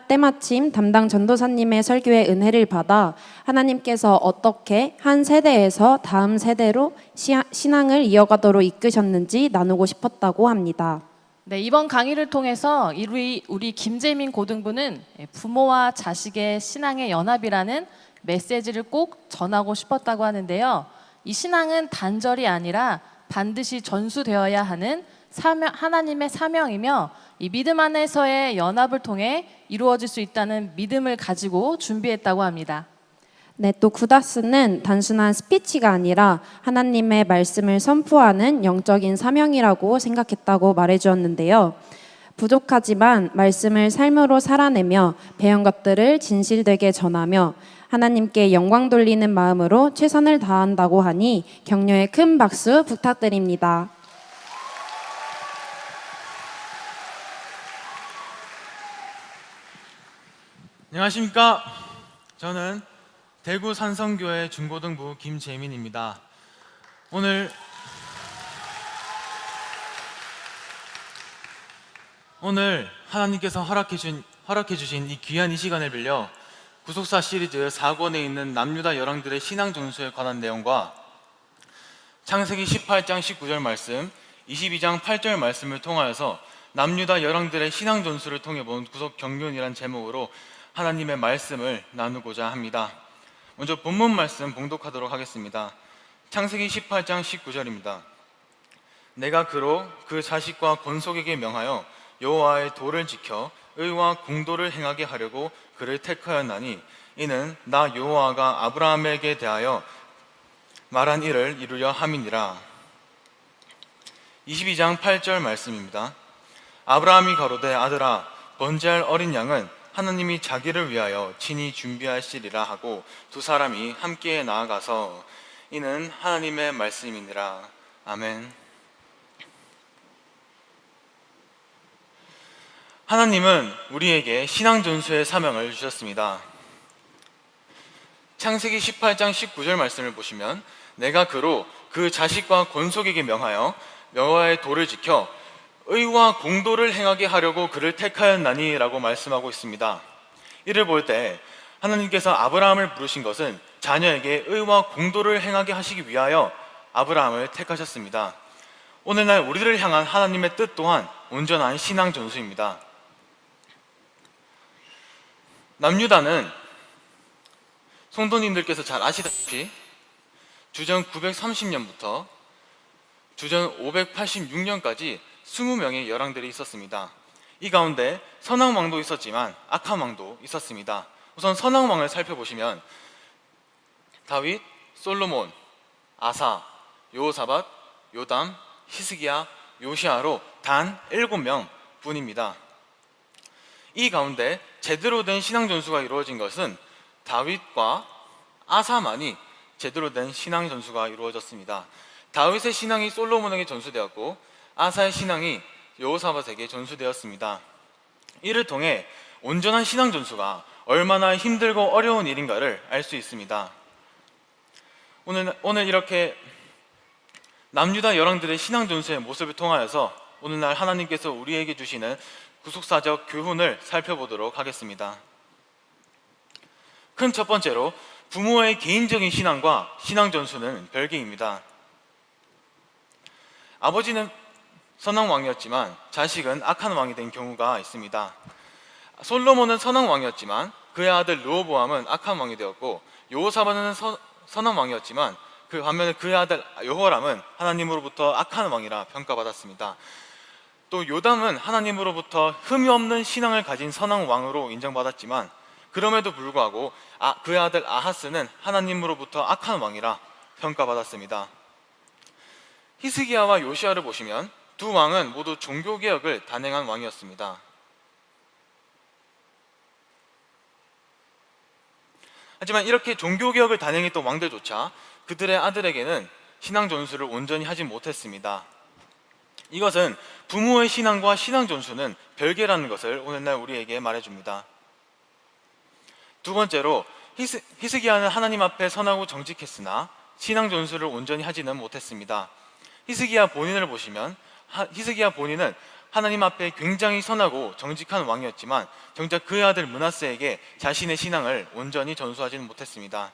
E: 때마침 담당 전도사님의 설교의 은혜를 받아 하나님께서 어떻게 한 세대에서 다음 세대로 신앙을 이어가도록 이끄셨는지 나누고 싶었다고 합니다.
D: 네, 이번 강의를 통해서 우리 김재민 고등부는 부모와 자식의 신앙의 연합이라는 메시지를 꼭 전하고 싶었다고 하는데요. 이 신앙은 단절이 아니라 반드시 전수되어야 하는 하나님의 사명이며 이 믿음 안에서의 연합을 통해 이루어질 수 있다는 믿음을 가지고 준비했다고 합니다.
E: 네, 또 구다스는 단순한 스피치가 아니라 하나님의 말씀을 선포하는 영적인 사명이라고 생각했다고 말해주었는데요. 부족하지만 말씀을 삶으로 살아내며 배운 것들을 진실되게 전하며 하나님께 영광 돌리는 마음으로 최선을 다한다고 하니 격려의 큰 박수 부탁드립니다.
G: 안녕하십니까. 저는 대구 산성교회 중고등부 김재민입니다. 오늘 하나님께서 허락해 주신 이 귀한 이 시간을 빌려 구속사 시리즈 4권에 있는 남유다 열왕들의 신앙 전수에 관한 내용과 창세기 18장 19절 말씀, 22장 8절 말씀을 통하여서 남유다 열왕들의 신앙 전수를 통해 본 구속 경륜이란 제목으로 하나님의 말씀을 나누고자 합니다. 먼저 본문 말씀 봉독하도록 하겠습니다. 창세기 18장 19절입니다. 내가 그로 그 자식과 권속에게 명하여 여호와의 도를 지켜 의와 공도를 행하게 하려고 그를 택하였나니 이는 나 여호와가 아브라함에게 대하여 말한 일을 이루려 함이니라. 22장 8절 말씀입니다. 아브라함이 가로되 아들아 번제할 어린 양은 하나님이 자기를 위하여 친히 준비하시리라 하고 두 사람이 함께 나아가서 이는 하나님의 말씀이니라. 아멘. 하나님은 우리에게 신앙 전수의 사명을 주셨습니다. 창세기 18장 19절 말씀을 보시면 내가 그로 그 자식과 권속에게 명하여 여호와의 도를 지켜 의와 공도를 행하게 하려고 그를 택하였나니 라고 말씀하고 있습니다. 이를 볼 때 하나님께서 아브라함을 부르신 것은 자녀에게 의와 공도를 행하게 하시기 위하여 아브라함을 택하셨습니다. 오늘날 우리를 향한 하나님의 뜻 또한 온전한 신앙 전수입니다. 남유다는 성도님들께서 잘 아시다시피 주전 930년부터 주전 586년까지 20명의 열왕들이 있었습니다. 이 가운데 선한 왕도 있었지만 악한 왕도 있었습니다. 우선 선한 왕을 살펴보시면 다윗, 솔로몬, 아사, 여호사밧, 요담, 히스기야, 요시아로 단 7명 뿐입니다. 이 가운데 제대로 된 신앙 전수가 이루어진 것은 다윗과 아사만이 제대로 된 신앙 전수가 이루어졌습니다. 다윗의 신앙이 솔로몬에게 전수되었고 아사의 신앙이 여호사밧에게 전수되었습니다. 이를 통해 온전한 신앙 전수가 얼마나 힘들고 어려운 일인가를 알 수 있습니다. 오늘 이렇게 남유다 열왕들의 신앙 전수의 모습을 통하여서 오늘날 하나님께서 우리에게 주시는 구속사적 교훈을 살펴보도록 하겠습니다. 큰 첫 번째로 부모의 개인적인 신앙과 신앙 전수는 별개입니다. 아버지는 선한 왕이었지만 자식은 악한 왕이 된 경우가 있습니다. 솔로몬은 선한 왕이었지만 그의 아들 르호보암은 악한 왕이 되었고, 여호사밧은 선한 왕이었지만 그 반면에 그의 아들 여호람은 하나님으로부터 악한 왕이라 평가받았습니다. 또 요담은 하나님으로부터 흠이 없는 신앙을 가진 선한 왕으로 인정받았지만 그럼에도 불구하고 그의 아들 아하스는 하나님으로부터 악한 왕이라 평가받았습니다. 히스기야와 요시아를 보시면 두 왕은 모두 종교개혁을 단행한 왕이었습니다. 하지만 이렇게 종교개혁을 단행했던 왕들조차 그들의 아들에게는 신앙 전수를 온전히 하지 못했습니다. 이것은 부모의 신앙과 신앙 전수는 별개라는 것을 오늘날 우리에게 말해줍니다. 두 번째로 히스기야는 하나님 앞에 선하고 정직했으나 신앙 전수를 온전히 하지는 못했습니다. 히스기야 본인을 보시면 히스기야 본인은 하나님 앞에 굉장히 선하고 정직한 왕이었지만 정작 그의 아들 므낫세에게 자신의 신앙을 온전히 전수하지는 못했습니다.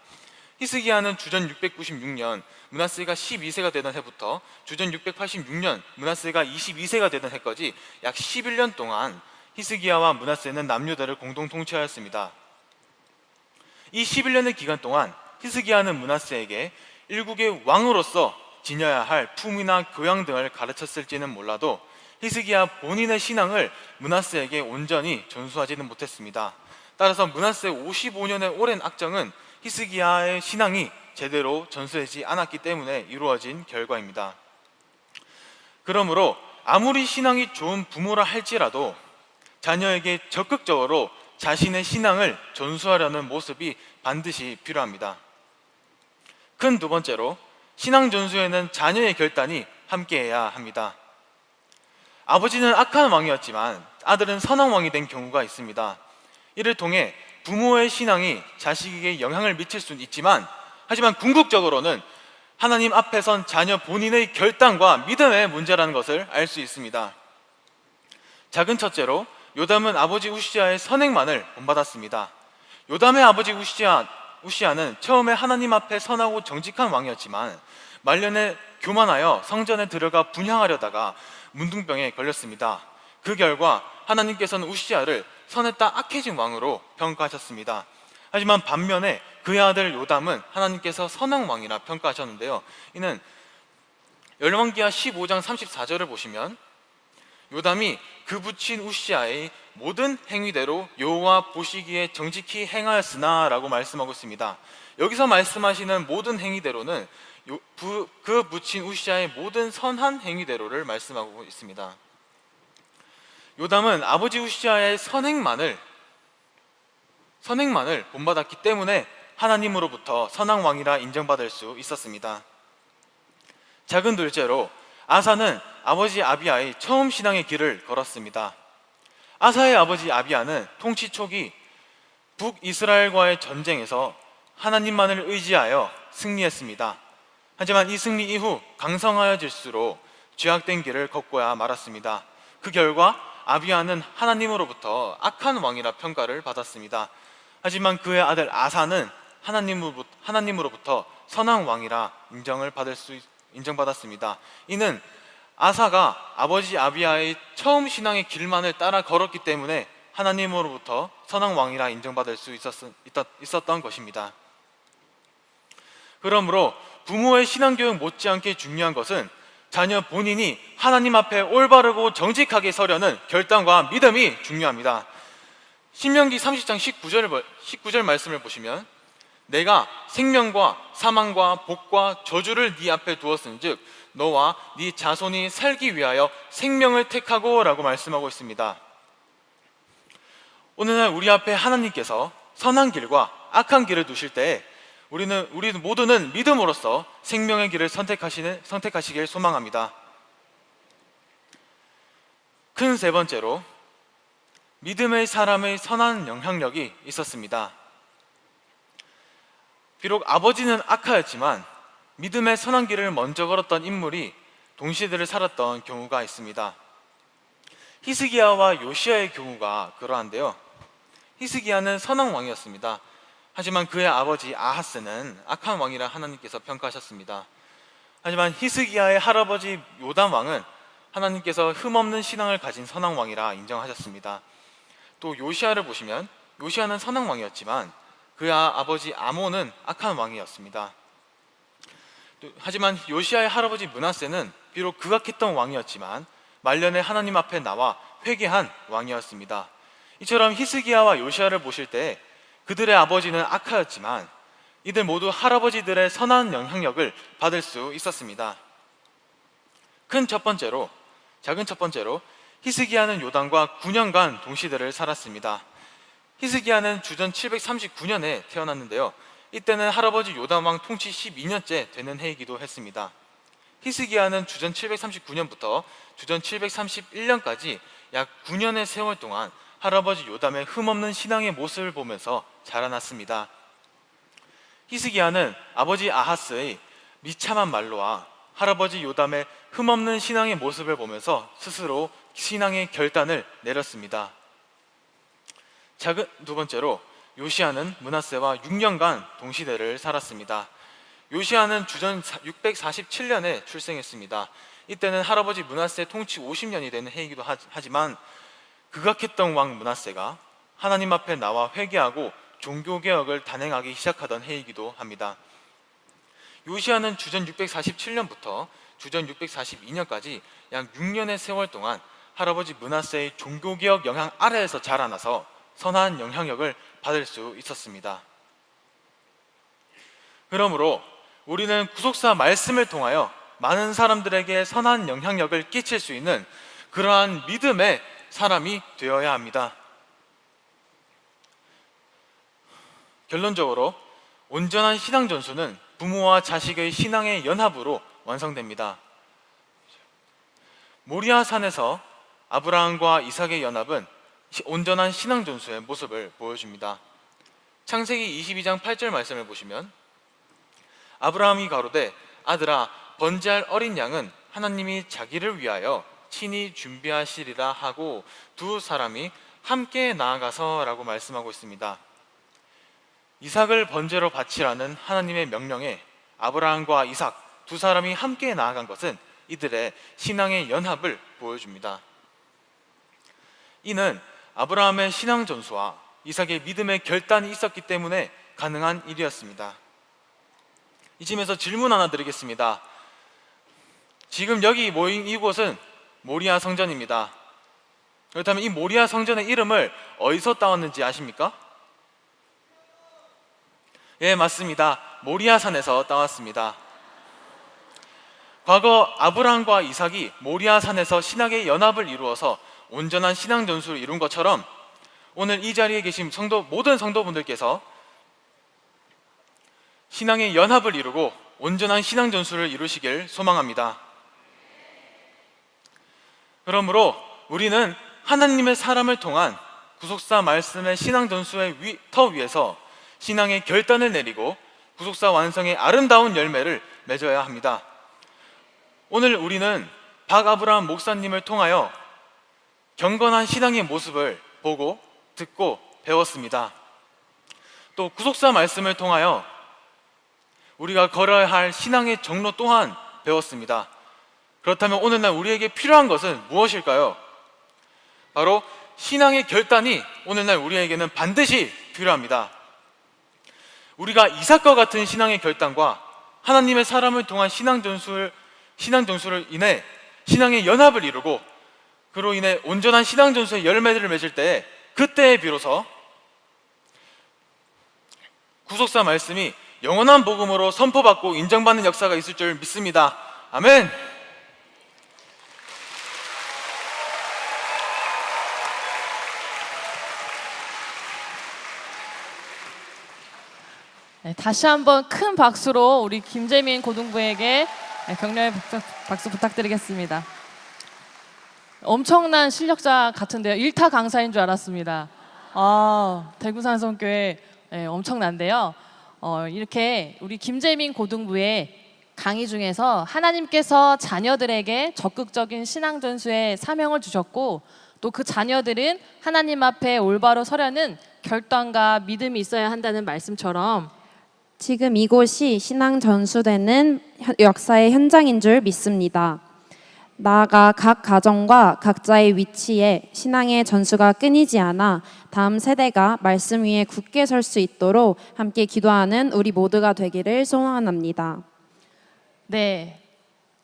G: 히스기야는 주전 696년 므낫세가 12세가 되던 해부터 주전 686년 므낫세가 22세가 되던 해까지 약 11년 동안 히스기야와 므낫세는 남유다를 공동 통치하였습니다. 이 11년의 기간 동안 히스기야는 므낫세에게 일국의 왕으로서 지녀야 할 품위나 교양 등을 가르쳤을지는 몰라도 히스기야 본인의 신앙을 므낫세에게 온전히 전수하지는 못했습니다. 따라서 므낫세 55년의 오랜 악정은 히스기야의 신앙이 제대로 전수되지 않았기 때문에 이루어진 결과입니다. 그러므로 아무리 신앙이 좋은 부모라 할지라도 자녀에게 적극적으로 자신의 신앙을 전수하려는 모습이 반드시 필요합니다. 큰 두 번째로 신앙 전수에는 자녀의 결단이 함께해야 합니다. 아버지는 악한 왕이었지만 아들은 선한 왕이 된 경우가 있습니다. 이를 통해 부모의 신앙이 자식에게 영향을 미칠 수는 있지만 하지만 궁극적으로는 하나님 앞에 선 자녀 본인의 결단과 믿음의 문제라는 것을 알 수 있습니다. 작은 첫째로 요담은 아버지 우시아의 선행만을 본받았습니다. 요담의 아버지 우시아는 처음에 하나님 앞에 선하고 정직한 왕이었지만 말년에 교만하여 성전에 들어가 분향하려다가 문둥병에 걸렸습니다. 그 결과 하나님께서는 우시아를 선했다 악해진 왕으로 평가하셨습니다. 하지만 반면에 그의 아들 요담은 하나님께서 선한 왕이라 평가하셨는데요, 이는 열왕기하 15장 34절을 보시면 요담이 그 부친 우시아의 모든 행위대로 여호와 보시기에 정직히 행하였으나 라고 말씀하고 있습니다. 여기서 말씀하시는 모든 행위대로는 그 부친 우시아의 모든 선한 행위대로를 말씀하고 있습니다. 요담은 아버지 우시아의 선행만을 본받았기 때문에 하나님으로부터 선한 왕이라 인정받을 수 있었습니다. 작은 둘째로 아사는 아버지 아비야의 처음 신앙의 길을 걸었습니다. 아사의 아버지 아비야는 통치 초기 북이스라엘과의 전쟁에서 하나님만을 의지하여 승리했습니다. 하지만 이 승리 이후 강성하여질수록 죄악된 길을 걷고야 말았습니다. 그 결과 아비야는 하나님으로부터 악한 왕이라 평가를 받았습니다. 하지만 그의 아들 아사는 하나님으로부터 선한 왕이라 인정받았습니다. 이는 아사가 아버지 아비야의 처음 신앙의 길만을 따라 걸었기 때문에 하나님으로부터 선한 왕이라 인정받을 수 있었던 것입니다. 그러므로 부모의 신앙교육 못지않게 중요한 것은 자녀 본인이 하나님 앞에 올바르고 정직하게 서려는 결단과 믿음이 중요합니다. 신명기 30장 19절 말씀을 보시면 내가 생명과 사망과 복과 저주를 네 앞에 두었은즉 너와 네 자손이 살기 위하여 생명을 택하고 라고 말씀하고 있습니다. 오늘날 우리 앞에 하나님께서 선한 길과 악한 길을 두실 때 우리 모두는 믿음으로써 생명의 길을 선택하시길 소망합니다. 큰 세 번째로 믿음의 사람의 선한 영향력이 있었습니다. 비록 아버지는 악하였지만 믿음의 선한 길을 먼저 걸었던 인물이 동시대를 살았던 경우가 있습니다. 히스기야와 요시야의 경우가 그러한데요. 히스기야는 선한 왕이었습니다. 하지만 그의 아버지 아하스는 악한 왕이라 하나님께서 평가하셨습니다. 하지만 히스기야의 할아버지 요담 왕은 하나님께서 흠없는 신앙을 가진 선한 왕이라 인정하셨습니다. 또 요시야를 보시면 요시야는 선한 왕이었지만 그의 아버지 아몬은 악한 왕이었습니다. 하지만 요시야의 할아버지 므낫세는 비록 극악했던 왕이었지만 말년에 하나님 앞에 나와 회개한 왕이었습니다. 이처럼 히스기야와 요시야를 보실 때 그들의 아버지는 악하였지만 이들 모두 할아버지들의 선한 영향력을 받을 수 있었습니다. 작은 첫 번째로 히스기야는 요담과 9년간 동시대를 살았습니다. 히스기야는 주전 739년에 태어났는데요. 이때는 할아버지 요담 왕 통치 12년째 되는 해이기도 했습니다. 히스기야는 주전 739년부터 주전 731년까지 약 9년의 세월 동안 할아버지 요담의 흠없는 신앙의 모습을 보면서 자라났습니다. 히스기야는 아버지 아하스의 비참한 말로와 할아버지 요담의 흠없는 신앙의 모습을 보면서 스스로 신앙의 결단을 내렸습니다. 두 번째로 요시야는 므낫세와 6년간 동시대를 살았습니다. 요시야는 주전 647년에 출생했습니다. 이때는 할아버지 므낫세 통치 50년이 되는 해이기도 하지만 극악했던 왕 므낫세가 하나님 앞에 나와 회개하고 종교개혁을 단행하기 시작하던 해이기도 합니다. 요시야는 주전 647년부터 주전 642년까지 약 6년의 세월 동안 할아버지 므낫세의 종교개혁 영향 아래에서 자라나서 선한 영향력을 받을 수 있었습니다. 그러므로 우리는 구속사 말씀을 통하여 많은 사람들에게 선한 영향력을 끼칠 수 있는 그러한 믿음의 사람이 되어야 합니다. 결론적으로 온전한 신앙 전수는 부모와 자식의 신앙의 연합으로 완성됩니다. 모리아 산에서 아브라함과 이삭의 연합은 온전한 신앙 전수의 모습을 보여줍니다. 창세기 22장 8절 말씀을 보시면 아브라함이 가로되 아들아 번제할 어린 양은 하나님이 자기를 위하여 친히 준비하시리라 하고 두 사람이 함께 나아가서 라고 말씀하고 있습니다. 이삭을 번제로 바치라는 하나님의 명령에 아브라함과 이삭 두 사람이 함께 나아간 것은 이들의 신앙의 연합을 보여줍니다. 이는 아브라함의 신앙 전수와 이삭의 믿음의 결단이 있었기 때문에 가능한 일이었습니다. 이쯤에서 질문 하나 드리겠습니다. 지금 여기 모인 이곳은 모리아 성전입니다. 그렇다면 이 모리아 성전의 이름을 어디서 따왔는지 아십니까? 예, 맞습니다. 모리아 산에서 따왔습니다. 과거 아브라함과 이삭이 모리아 산에서 신앙의 연합을 이루어서 온전한 신앙 전수를 이룬 것처럼 오늘 이 자리에 계신 모든 성도분들께서 신앙의 연합을 이루고 온전한 신앙 전수를 이루시길 소망합니다. 그러므로 우리는 하나님의 사람을 통한 구속사 말씀의 신앙 전수의 터 위에서 신앙의 결단을 내리고 구속사 완성의 아름다운 열매를 맺어야 합니다. 오늘 우리는 박아브라함 목사님을 통하여 경건한 신앙의 모습을 보고 듣고 배웠습니다. 또 구속사 말씀을 통하여 우리가 걸어야 할 신앙의 정로 또한 배웠습니다. 그렇다면 오늘날 우리에게 필요한 것은 무엇일까요? 바로 신앙의 결단이 오늘날 우리에게는 반드시 필요합니다. 우리가 이삭과 같은 신앙의 결단과 하나님의 사람을 통한 신앙 전수를 인해 신앙의 연합을 이루고 그로 인해 온전한 신앙 전수의 열매들을 맺을 때 그때에 비로소 구속사 말씀이 영원한 복음으로 선포받고 인정받는 역사가 있을 줄 믿습니다. 아멘.
D: 네, 다시 한번 큰 박수로 우리 김재민 고등부에게 격려의 박수 부탁드리겠습니다. 엄청난 실력자 같은데요. 1타 강사인 줄 알았습니다. 대구산성교회 엄청난데요. 이렇게 우리 김재민 고등부의 강의 중에서 하나님께서 자녀들에게 적극적인 신앙 전수의 사명을 주셨고 또 그 자녀들은 하나님 앞에 올바로 서려는 결단과 믿음이 있어야 한다는 말씀처럼
E: 지금 이곳이 신앙 전수되는 역사의 현장인 줄 믿습니다. 나아가 각 가정과 각자의 위치에 신앙의 전수가 끊이지 않아 다음 세대가 말씀 위에 굳게 설 수 있도록 함께 기도하는 우리 모두가 되기를 소원합니다.
D: 네,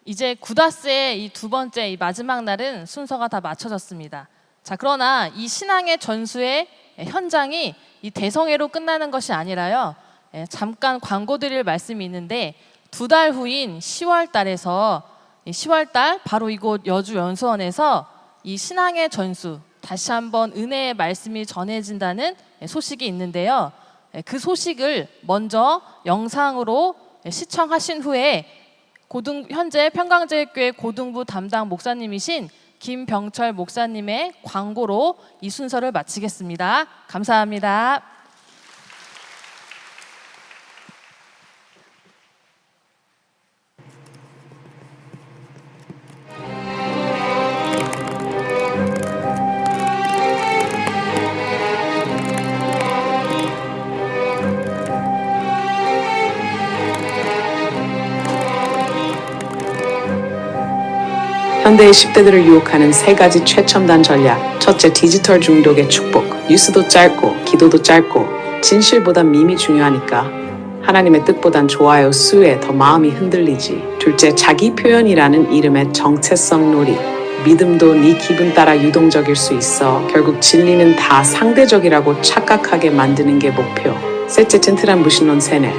D: 이제 구다스의 이 두 번째 이 마지막 날은 순서가 다 맞춰졌습니다. 자, 그러나 이 신앙의 전수의 현장이 이 대성회로 끝나는 것이 아니라요. 잠깐 광고 드릴 말씀이 있는데 2달 후인 10월 달에서 10월 달 바로 이곳 여주 연수원에서 이 신앙의 전수 다시 한번 은혜의 말씀이 전해진다는 소식이 있는데요. 그 소식을 먼저 영상으로 시청하신 후에 현재 평강제일교회 고등부 담당 목사님이신 김병철 목사님의 광고로 이 순서를 마치겠습니다. 감사합니다.
H: 현대의 10대들을 유혹하는 3가지 최첨단 전략. 첫째, 디지털 중독의 축복. 뉴스도 짧고 기도도 짧고 진실보단 밈이 중요하니까 하나님의 뜻보단 좋아요 수에 더 마음이 흔들리지. 둘째, 자기 표현이라는 이름의 정체성 놀이. 믿음도 네 기분 따라 유동적일 수 있어 결국 진리는 다 상대적이라고 착각하게 만드는 게 목표. 셋째, 튼튼한 무신론 세뇌.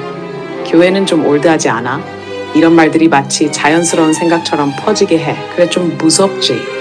H: 교회는 좀 올드하지 않아? 이런 말들이 마치 자연스러운 생각처럼 퍼지게 해. 그래, 좀 무섭지.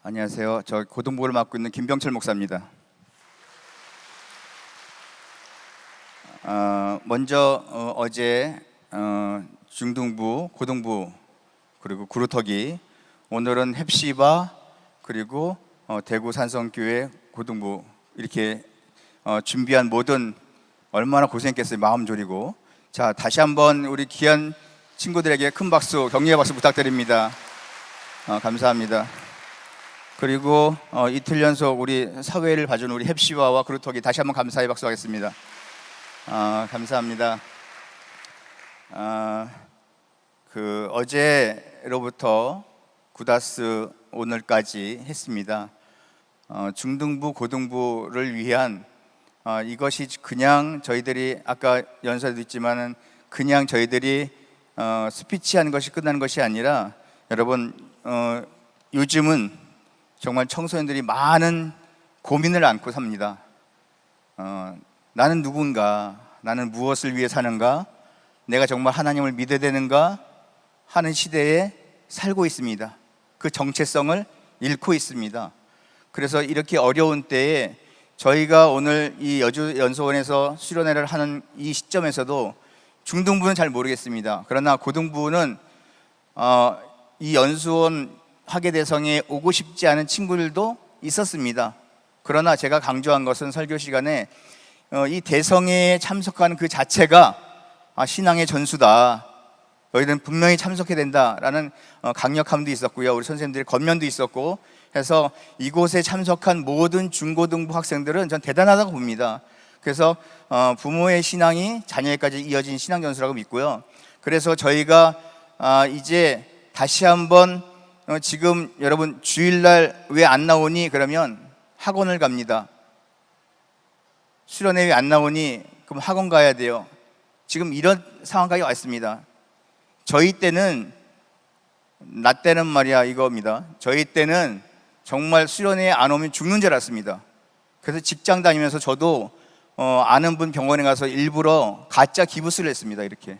I: 안녕하세요. 저 고등부를 맡고 있는 김병철 목사입니다. 먼저 어제 중등부, 고등부 그리고 구루터기, 오늘은 햅시바 그리고 대구 산성교회 고등부 이렇게 준비한 모든 얼마나 고생했겠어요. 마음 졸이고. 자, 다시 한번 우리 귀한 친구들에게 큰 박수, 격려의 박수 부탁드립니다. 감사합니다. 그리고 이틀 연속 우리 사회를 봐준 우리 햅시바와 그루터기 다시 한번 감사의 박수하겠습니다. 감사합니다. 그 어제로부터 구다스 오늘까지 했습니다. 중등부 고등부를 위한 이것이 그냥 저희들이 아까 연설도 있지만은 그냥 저희들이 스피치하는 것이 끝나는 것이 아니라 여러분 요즘은 정말 청소년들이 많은 고민을 안고 삽니다. 나는 누군가, 나는 무엇을 위해 사는가, 내가 정말 하나님을 믿어야 되는가 하는 시대에 살고 있습니다. 그 정체성을 잃고 있습니다. 그래서 이렇게 어려운 때에 저희가 오늘 이 여주연수원에서 수련회를 하는 이 시점에서도 중등부는 잘 모르겠습니다. 그러나 고등부는 이 연수원 학예대성에 오고 싶지 않은 친구들도 있었습니다. 그러나 제가 강조한 것은 설교 시간에 이 대성회에 참석하는 그 자체가 신앙의 전수다. 너희들은 분명히 참석해야 된다라는 강력함도 있었고요. 우리 선생님들의 권면도 있었고 해서 이곳에 참석한 모든 중고등부 학생들은 전 대단하다고 봅니다. 그래서 부모의 신앙이 자녀에까지 이어진 신앙 전수라고 믿고요. 그래서 저희가 이제 다시 한번 지금 여러분 주일날 왜 안 나오니? 그러면 학원을 갑니다. 수련회 왜 안 나오니? 그럼 학원 가야 돼요. 지금 이런 상황까지 왔습니다. 저희 때는 나 때는 말이야 이겁니다. 저희 때는 정말 수련회에 안 오면 죽는 줄 알았습니다. 그래서 직장 다니면서 저도 아는 분 병원에 가서 일부러 가짜 기부스를 했습니다. 이렇게.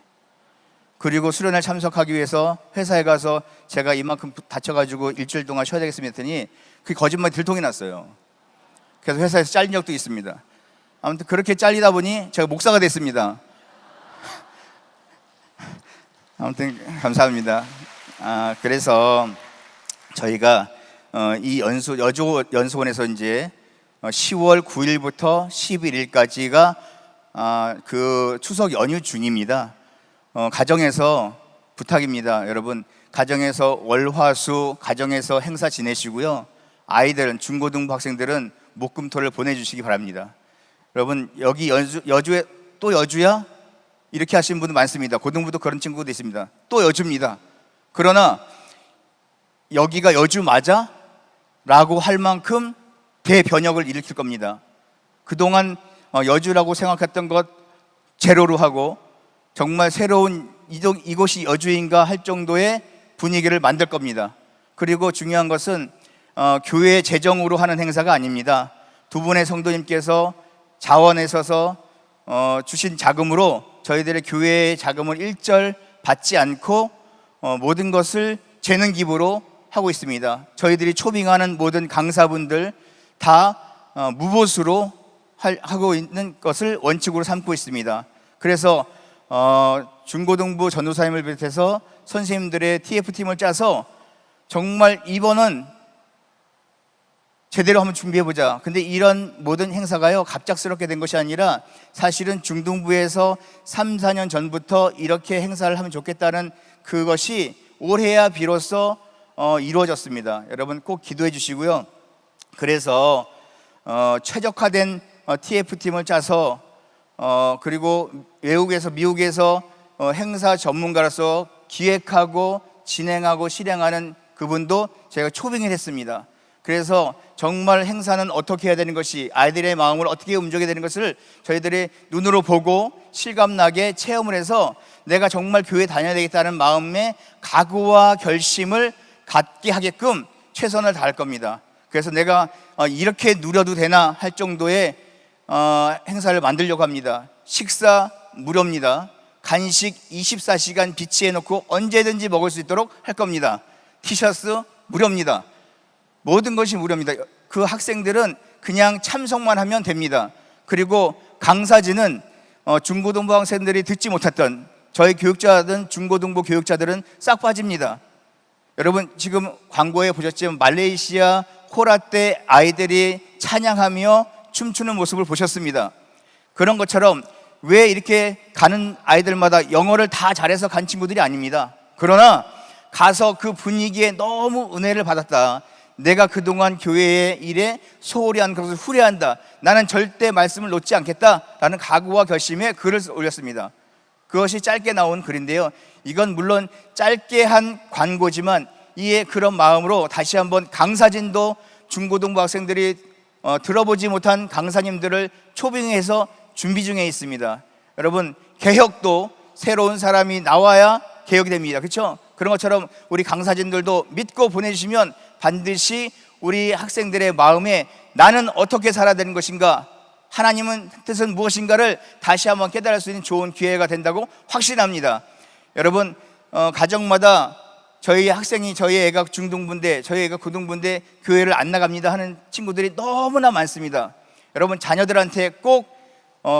I: 그리고 수련회 참석하기 위해서 회사에 가서 제가 이만큼 다쳐가지고 일주일 동안 쉬어야 되겠습니다 했더니 그게 거짓말이 들통이 났어요. 그래서 회사에서 잘린 적도 있습니다. 아무튼 그렇게 잘리다 보니 제가 목사가 됐습니다. 아무튼 감사합니다. 그래서 저희가 이 여주연수원에서 이제 10월 9일부터 11일까지가 그 추석 연휴 중입니다. 가정에서 부탁입니다. 여러분 가정에서 월화수 가정에서 행사 지내시고요. 아이들은 중고등부 학생들은 목금토를 보내주시기 바랍니다. 여러분 여기 여주에 또 여주야? 이렇게 하시는 분도 많습니다. 고등부도 그런 친구도 있습니다. 또 여주입니다. 그러나 여기가 여주 맞아? 라고 할 만큼 대변혁을 일으킬 겁니다. 그동안 여주라고 생각했던 것 제로로 하고 정말 새로운 이곳이 여주인가 할 정도의 분위기를 만들 겁니다. 그리고 중요한 것은 교회 재정으로 하는 행사가 아닙니다. 두 분의 성도님께서 자원에 서서 주신 자금으로 저희들의 교회의 자금을 일절 받지 않고 모든 것을 재능 기부로 하고 있습니다. 저희들이 초빙하는 모든 강사분들 다 무보수로 하고 있는 것을 원칙으로 삼고 있습니다. 그래서 중고등부 전도사님을 비롯해서 선생님들의 TF팀을 짜서 정말 이번은 제대로 한번 준비해보자. 근데 이런 모든 행사가요 갑작스럽게 된 것이 아니라 사실은 중등부에서 3, 4년 전부터 이렇게 행사를 하면 좋겠다는 그것이 올해야 비로소 이루어졌습니다. 여러분 꼭 기도해 주시고요. 그래서 최적화된 TF팀을 짜서 그리고 외국에서 미국에서 행사 전문가로서 기획하고 진행하고 실행하는 그분도 제가 초빙을 했습니다. 그래서 정말 행사는 어떻게 해야 되는 것이 아이들의 마음을 어떻게 움직여야 되는 것을 저희들이 눈으로 보고 실감나게 체험을 해서 내가 정말 교회 다녀야 되겠다는 마음의 각오와 결심을 갖게 하게끔 최선을 다할 겁니다. 그래서 내가 이렇게 누려도 되나 할 정도의 행사를 만들려고 합니다. 식사 무료입니다. 간식 24시간 비치해 놓고 언제든지 먹을 수 있도록 할 겁니다. 티셔츠 무료입니다. 모든 것이 무료입니다. 그 학생들은 그냥 참석만 하면 됩니다. 그리고 강사진은 중고등부 학생들이 듣지 못했던 저희 교육자든 중고등부 교육자들은 싹 빠집니다. 여러분 지금 광고에 보셨지만 말레이시아 코라 때 아이들이 찬양하며 춤추는 모습을 보셨습니다. 그런 것처럼 왜 이렇게 가는 아이들마다 영어를 다 잘해서 간 친구들이 아닙니다. 그러나 가서 그 분위기에 너무 은혜를 받았다. 내가 그동안 교회의 일에 소홀히 한 것을 후회한다. 나는 절대 말씀을 놓지 않겠다라는 각오와 결심에 글을 올렸습니다. 그것이 짧게 나온 글인데요. 이건 물론 짧게 한 광고지만 이에 그런 마음으로 다시 한번 강사진도 중고등부 학생들이 들어보지 못한 강사님들을 초빙해서 준비 중에 있습니다. 여러분, 개혁도 새로운 사람이 나와야 개혁이 됩니다. 그렇죠? 그런 것처럼 우리 강사진들도 믿고 보내주시면 반드시 우리 학생들의 마음에 나는 어떻게 살아야 되는 것인가, 하나님은 뜻은 무엇인가를 다시 한번 깨달을 수 있는 좋은 기회가 된다고 확신합니다. 여러분, 가정마다 저희 학생이, 저희 애가 중등부인데, 저희 애가 고등부인데 교회를 안 나갑니다 하는 친구들이 너무나 많습니다. 여러분, 자녀들한테 꼭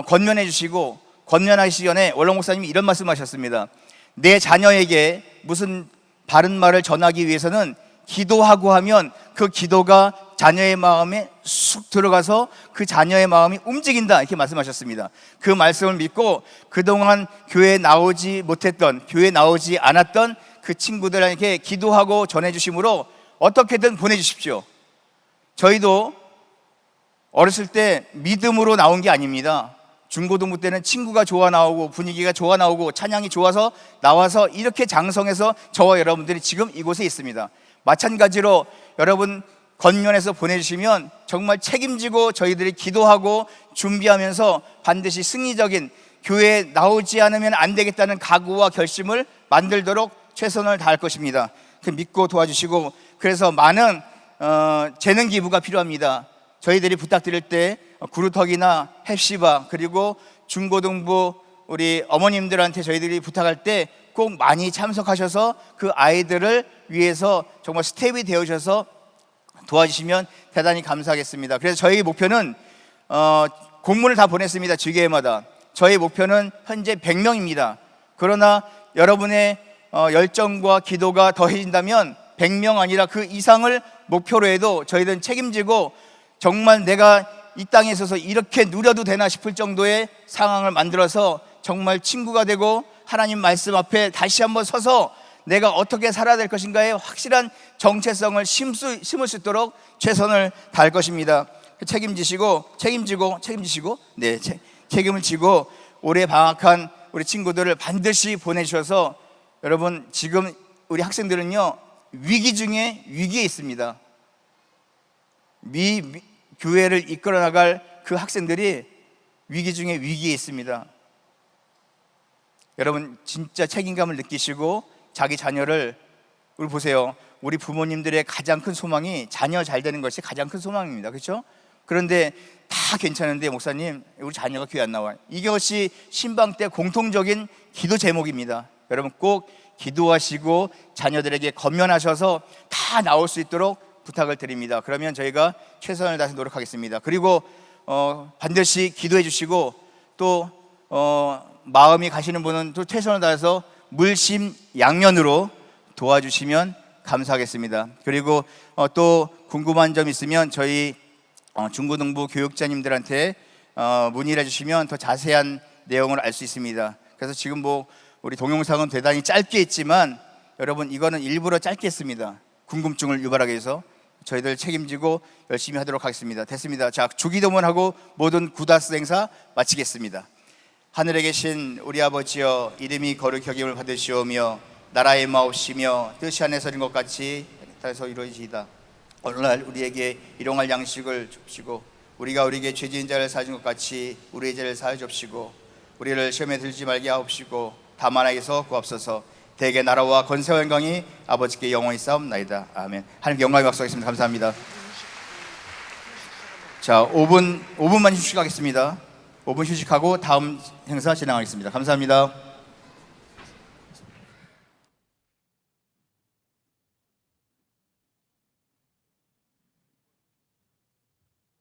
I: 권면해 주시고, 권면하시기 전에 원로 목사님이 이런 말씀하셨습니다. 내 자녀에게 무슨 바른 말을 전하기 위해서는 기도하고 하면 그 기도가 자녀의 마음에 쑥 들어가서 그 자녀의 마음이 움직인다, 이렇게 말씀하셨습니다. 그 말씀을 믿고 그동안 교회에 나오지 못했던, 교회에 나오지 않았던 그 친구들에게 기도하고 전해주심으로 어떻게든 보내주십시오. 저희도 어렸을 때 믿음으로 나온 게 아닙니다. 중고등부 때는 친구가 좋아 나오고 분위기가 좋아 나오고 찬양이 좋아서 나와서 이렇게 장성해서 저와 여러분들이 지금 이곳에 있습니다. 마찬가지로 여러분 권면해서 보내주시면 정말 책임지고 저희들이 기도하고 준비하면서 반드시 승리적인, 교회에 나오지 않으면 안 되겠다는 각오와 결심을 만들도록 최선을 다할 것입니다. 믿고 도와주시고, 그래서 많은 재능 기부가 필요합니다. 저희들이 부탁드릴 때 구루턱이나 햅시바, 그리고 중고등부 우리 어머님들한테 저희들이 부탁할 때 꼭 많이 참석하셔서 그 아이들을 위해서 정말 스텝이 되어주셔서 도와주시면 대단히 감사하겠습니다. 그래서 저희 목표는 공문을 다 보냈습니다. 주교회마다. 저희 목표는 현재 100명입니다. 그러나 여러분의 열정과 기도가 더해진다면 100명 아니라 그 이상을 목표로 해도 저희들은 책임지고, 정말 내가 이 땅에 있어서 이렇게 누려도 되나 싶을 정도의 상황을 만들어서 정말 친구가 되고 하나님 말씀 앞에 다시 한번 서서 내가 어떻게 살아야 될 것인가에 확실한 정체성을 심을 수 있도록 최선을 다할 것입니다. 책임지고 네, 책임을 지고 올해 방학한 우리 친구들을 반드시 보내주셔서, 여러분 지금 우리 학생들은요 위기 중에 위기에 있습니다. 교회를 이끌어 나갈 그 학생들이 위기 중에 위기에 있습니다. 여러분 진짜 책임감을 느끼시고 자기 자녀를, 우리 보세요. 우리 부모님들의 가장 큰 소망이 자녀 잘 되는 것이 가장 큰 소망입니다. 그렇죠? 그런데 다 괜찮은데 목사님 우리 자녀가 교회 안 나와요. 이것이 신방 때 공통적인 기도 제목입니다. 여러분 꼭 기도하시고 자녀들에게 권면하셔서 다 나올 수 있도록 부탁을 드립니다. 그러면 저희가 최선을 다해서 노력하겠습니다. 그리고 반드시 기도해 주시고, 또 마음이 가시는 분은 또 최선을 다해서 물심양면으로 도와주시면 감사하겠습니다. 그리고 또 궁금한 점 있으면 저희 중고등부 교육자님들한테 문의를 해주시면 더 자세한 내용을 알 수 있습니다. 그래서 지금 뭐 우리 동영상은 대단히 짧게 했지만 여러분 이거는 일부러 짧게 했습니다. 궁금증을 유발하기 위해서. 저희들 책임지고 열심히 하도록 하겠습니다. 됐습니다. 자, 주기도문하고 모든 구다스 행사 마치겠습니다. 하늘에 계신 우리 아버지여, 이름이 거룩히 여김을 받으시오며 나라의 마옵시며 뜻이 하늘에서 이룬 것 같이 땅에서 이루어지이다. 오늘날 우리에게 일용할 양식을 줍시고, 우리가 우리에게 죄 지은 자를 사하신 것 같이 우리의 죄를 사하여 줍시고, 우리를 시험에 들지 말게 하옵시고 다만 악에서 구하옵소서. 대개 나라와 권세와 영광이 아버지께 영원히 싸움나이다. 아멘. 하나님 영광의 박수 하겠습니다. 감사합니다. 자, 5분만 휴식하겠습니다. 5분 휴식하고 다음 행사 진행하겠습니다. 감사합니다.